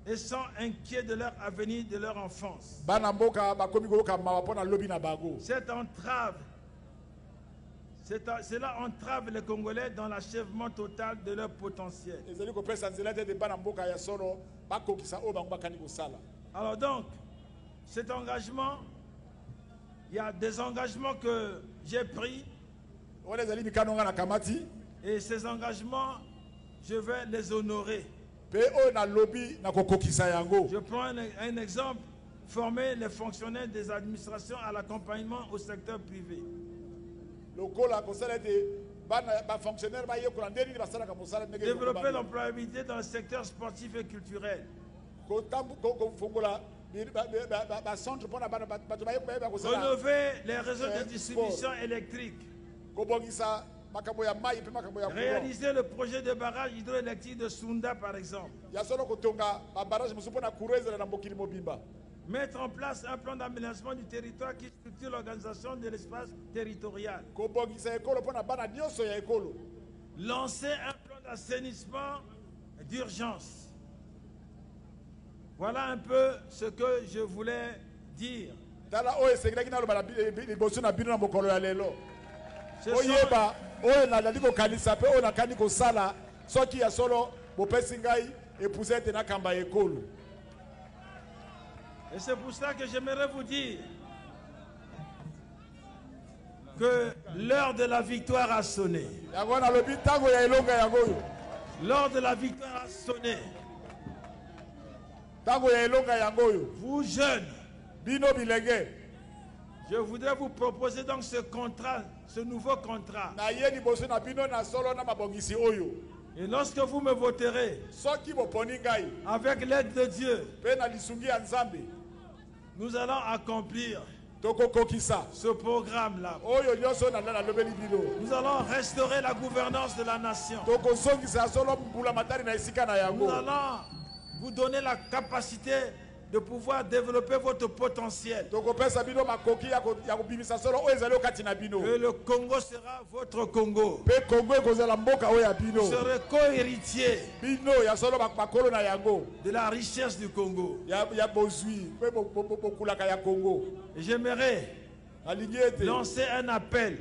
D: et sont inquiets de leur avenir, de leur enfance.
C: bana mboka bakomi koyoka mawa mpona lobi na bango
D: Cette entrave, cela entrave les Congolais dans l'achèvement total de leur potentiel.
C: ezali kopesa nzela te ete bana mboka ya solo bakokisa oyo bango bakani kosala
D: Alors donc, cet engagement, il y a des engagements que j'ai pris
C: wana ezali mikano nga na kamati
D: et ces engagements, je vais les honorer.
C: mpe oyo nalobi na kokokisa yango
D: Je prends un exemple, former les fonctionnaires des administrations à l'accompagnement au secteur privé.
C: lokola kosala ete bana bafonctionnaire bayekola nde nini basalaka mosala ndenge
D: Développer l'employabilité dans le secteur sportif et culturel.
C: kofungola bacentre mpona bana bato bayeba kosala
D: Rénover les réseaux de
C: sport.
D: distribution électrique.
C: kobongisa makambo ya mai mpe makambo ya courant
D: Réaliser le projet de barrage hydroélectrique de Sunda, par exemple.
C: ya solo kotonga babarage mosusu mpona courant ezala na mokili mobimba
D: Mettre en place un plan d'aménagement du territoire qui structure l'organisation de l'espace territorial.
C: kobongisa ekolo mpona bana nyonso ya ekolo
D: Lancer un plan d'assainissement d'urgence. Voilà un peu ce que je voulais dire.
C: tala oyo esengelaki naloba liboso na bino na mokolo ya lelo
D: Ce sont-
C: oyeba oyo nalali kokanisa mpe oyo nakani kosala soki ya solo bopesi ngai epuse ete nakamba ekolo
D: Et c'est pour ça que j'aimerais vous dire que l'heure de la victoire a sonné.
C: yango nalobi ntango ya elonga yango oyo
D: L'heure de la victoire a sonné.
C: ntango ya elonga yango oyo
D: Vous jeunes,
C: bino bilenge
D: je voudrais vous proposer donc ce contrat, ce nouveau contrat.
C: naye liboso na bino na solo na mabongisi oyo
D: Et lorsque vous me voterez
C: soki boponi ngai
D: avec l'aide de Dieu,
C: mpe na lisungi ya nzambe
D: nous allons accomplir
C: tokokokisa
D: ce programme-là.
C: oyo nyonso nanda nalobeli bino
D: Nous allons restaurer la gouvernance de la nation.
C: tokozongisa solo mbula matari na esika na
D: Nous
C: yango
D: allons vous donner la capacité de pouvoir développer votre potentiel.
C: Que
D: le Congo sera votre Congo. Vous serez co-héritier de la richesse du Congo. Et j'aimerais lancer un appel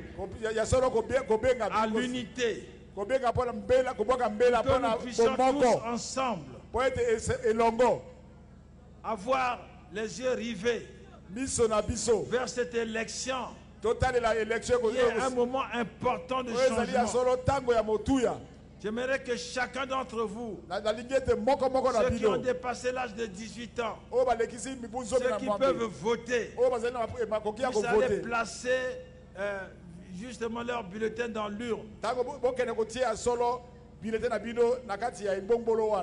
D: à l'unité. Que nous puissions tous ensemble avoir les yeux rivés vers cette élection qui est un moment important de changement. J'aimerais que chacun d'entre vous, ceux qui ont dépassé l'âge de 18 ans, ceux qui peuvent voter, puissent aller placer justement leur bulletin dans l'urne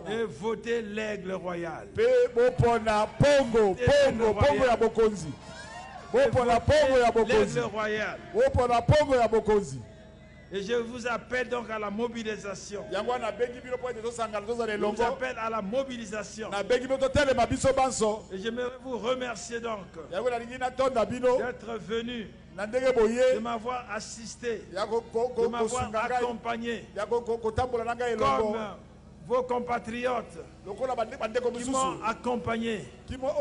D: et voter l'aigle royal. L'aigle royal. Et je vous appelle donc à la mobilisation. Je vous appelle à la mobilisation. Et j'aimerais vous remercier donc d'être venu, de m'avoir assisté, de m'avoir accompagné, comme vos compatriotes qui m'ont accompagné, qui m'ont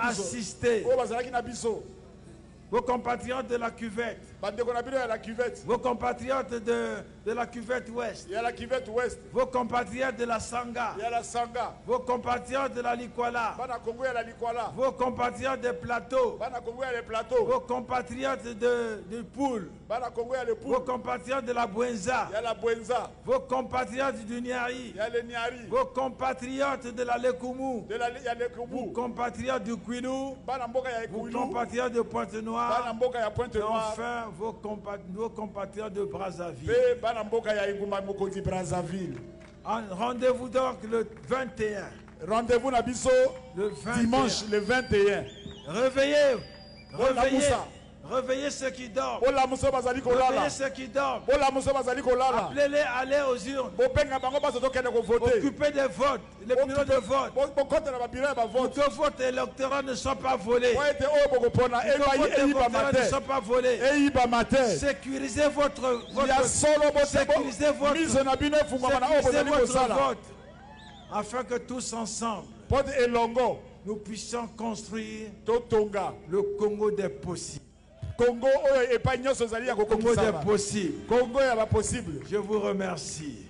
D: assisté. Vos compatriotes de la cuvette. Vos compatriotes de la cuvette ouest. Vos compatriotes de la Sanga. Vos compatriotes de la Likwala. Vos compatriotes des plateaux. Vos compatriotes du Poul. Vos compatriotes de la Bwenza. Vos compatriotes du Niari. Vos compatriotes de la Lekumu. Vos compatriotes du Kwilu. Vos compatriotes de Pointe-Noire. Et enfin, vos compatriotes de Brazzaville. Rendez-vous donc le 21.
C: Rendez-vous le 21. Dimanche le 21.
D: Réveillez ceux qui dorment. Réveillez ceux qui dorment. Appelez-les à aller aux urnes. Occupez des votes, les bureaux de vote. Pour que votre électorat ne soit pas volé. Sécurisez votre vote. Afin que tous ensemble, nous puissions construire le Congo des possibles.
C: Congo
D: des possibles.
C: Congo est possible.
D: Je vous remercie.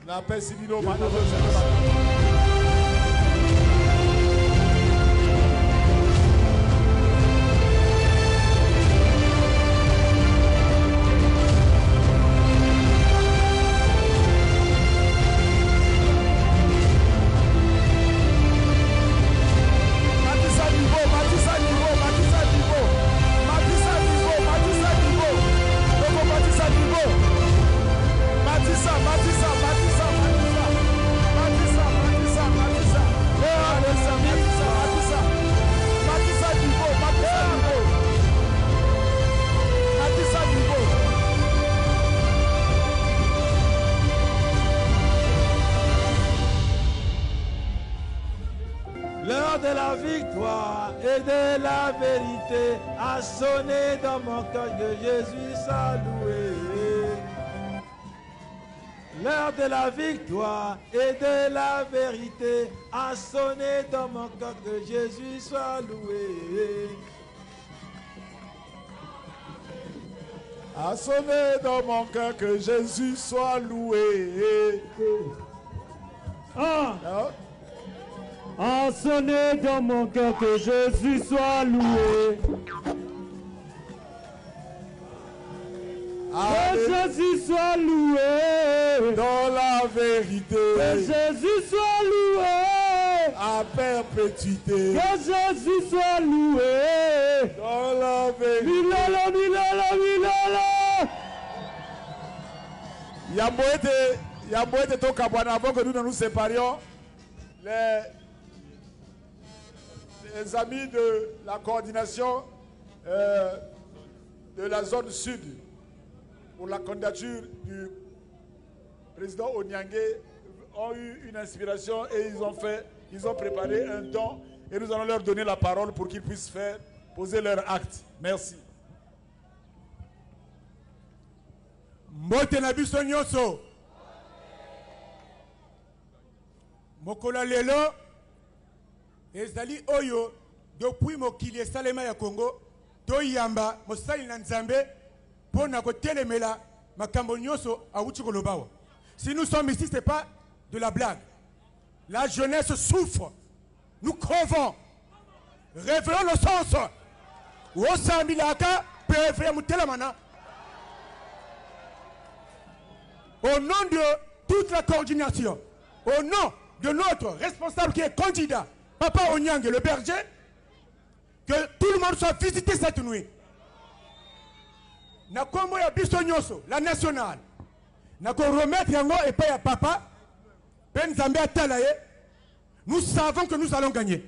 D: L'heure de la victoire et de la vérité a sonné dans mon cœur, que Jésus soit loué. L'heure de la victoire et de la vérité a sonné dans mon cœur, que Jésus soit loué.
C: A sonné dans mon cœur, que Jésus soit loué.
A: A sonné dans mon cœur, que Jésus soit loué. Que Jésus soit loué
C: dans la vérité.
A: Que Jésus soit loué
C: à perpétuité.
A: Que Jésus soit loué
C: dans la vérité.
A: Milala, milala, milala.
C: Yamboete toka bwana, avant que nous ne nous séparions, les amis de la coordination de la zone sud pour la candidature du président Onyangé ont eu une inspiration et ils ont préparé un don et nous allons leur donner la parole pour qu'ils puissent poser leur acte. Merci.
E: Mbote na biso nyonso. Mokola lelo ezali oyo depuis mokili esalema ya Congo toyamba mosali na Nzambe pona kotelemela makambo nyonso awuti kolobawa. Si nous sommes ici, ce n'est pas de la blague. La jeunesse souffre. Nous crevons. Révélons le sens. Au nom de toute la coordination, au nom de notre responsable qui est candidat, Papa Onyang, le berger, que tout le monde soit visité cette nuit. Nakombo ya biso nyonso, la nationale. Nako remettre yango et pas à papa. Ben Zambé atalaye. Nous savons que nous allons gagner.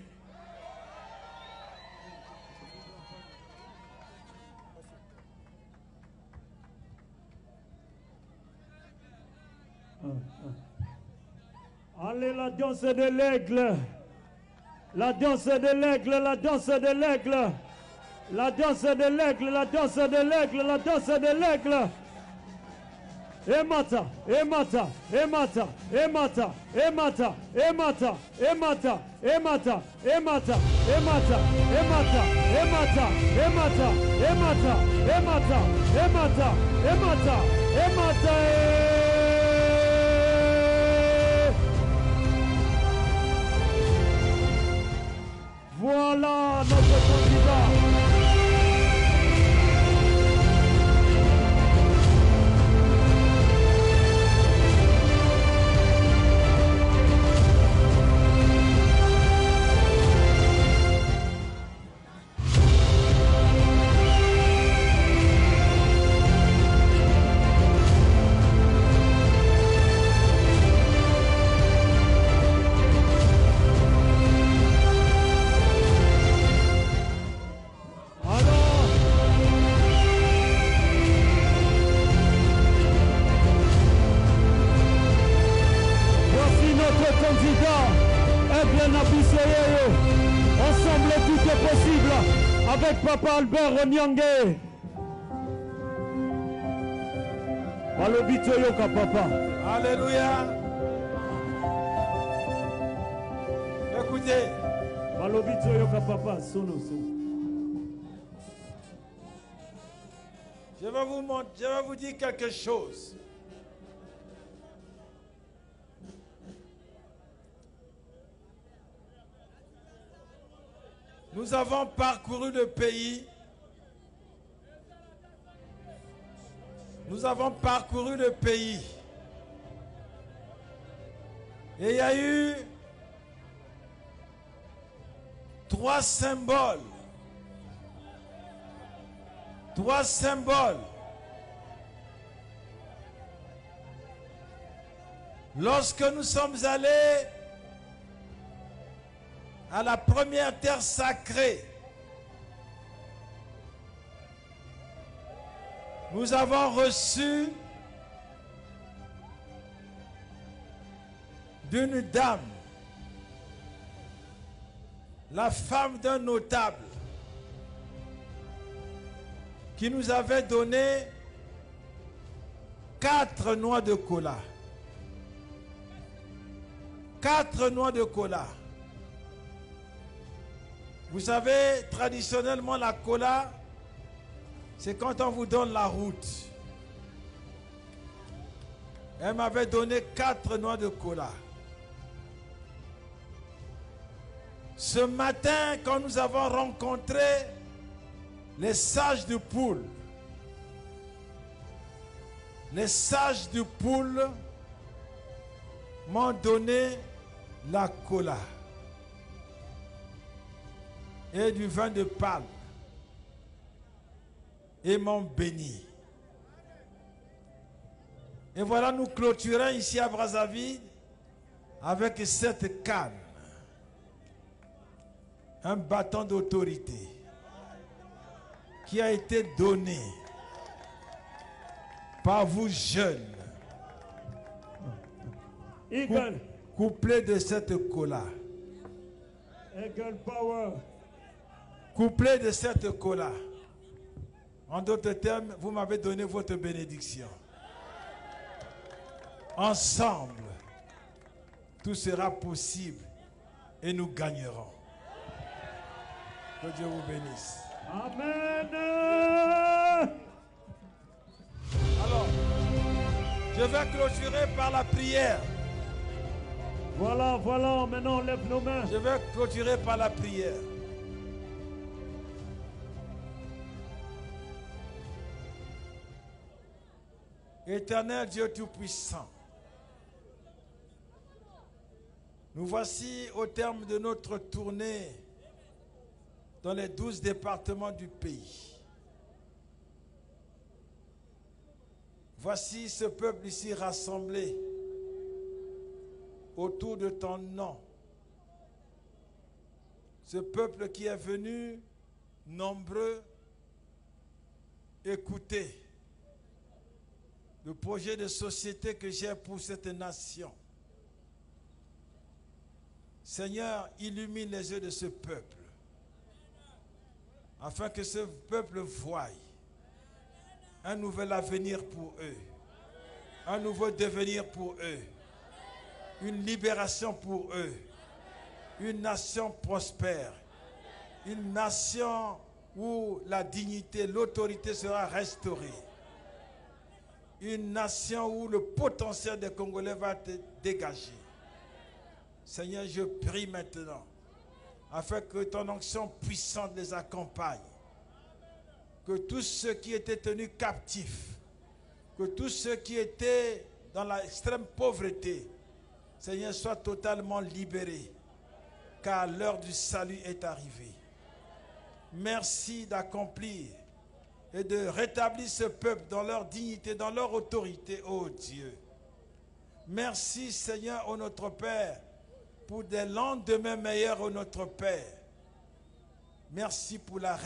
A: Allez, la danse de l'aigle. La danse de l'aigle, la danse de l'aigle. La danse de l'aigle, la danse de l'aigle, la danse de l'aigle. Emata, emata, emata, emata, emata, emata, emata, emata, emata, emata, emata, emata, emata, emata, emata, emata, emata, emata. Voilà notre candidat. Ensemble, tout est possible avec Papa Albert Onyangé. Balobito yoka papa.
D: Alléluia. Écoutez.
A: Balobito yoka papa. Sono, sono.
D: Je vais vous dire quelque chose. Nous avons parcouru le pays. Nous avons parcouru le pays. Et il y a eu 3 symboles. 3 symboles. Lorsque nous sommes allés à la première terre sacrée, nous avons reçu d'une dame, la femme d'un notable, qui nous avait donné 4 noix de cola. 4 noix de cola. Vous savez, traditionnellement, la cola, c'est quand on vous donne la route. Elle m'avait donné 4 noix de cola. Ce matin, quand nous avons rencontré les sages du Poul, les sages du Poul m'ont donné la cola et du vin de palme et m'ont béni. Et voilà, nous clôturons ici à Brazzaville avec cette canne, un bâton d'autorité qui a été donné par vous jeunes,
A: Eagle.
D: couplé de cette cola.
A: Eagle Power.
D: Couplé de cette cola. En d'autres termes, vous m'avez donné votre bénédiction. Ensemble, tout sera possible et nous gagnerons. Que Dieu vous bénisse.
A: Amen.
D: Alors, je vais clôturer par la prière.
A: Voilà, voilà, maintenant on lève nos mains.
D: Je vais clôturer par la prière. Éternel Dieu Tout-Puissant, nous voici au terme de notre tournée dans les 12 départements du pays. Voici ce peuple ici rassemblé autour de ton nom. Ce peuple qui est venu nombreux écouter le projet de société que j'ai pour cette nation. Seigneur, illumine les yeux de ce peuple, afin que ce peuple voie un nouvel avenir pour eux, un nouveau devenir pour eux, une libération pour eux, une nation prospère, une nation où la dignité, l'autorité sera restaurée, une nation où le potentiel des Congolais va être dégagé. Seigneur, je prie maintenant, afin que ton onction puissante les accompagne, que tous ceux qui étaient tenus captifs, que tous ceux qui étaient dans l'extrême pauvreté, Seigneur, soient totalement libérés, car l'heure du salut est arrivée. Merci d'accomplir et de rétablir ce peuple dans leur dignité, dans leur autorité, ô Dieu. Merci, Seigneur, ô notre Père, pour des lendemains meilleurs, ô notre Père. Merci pour la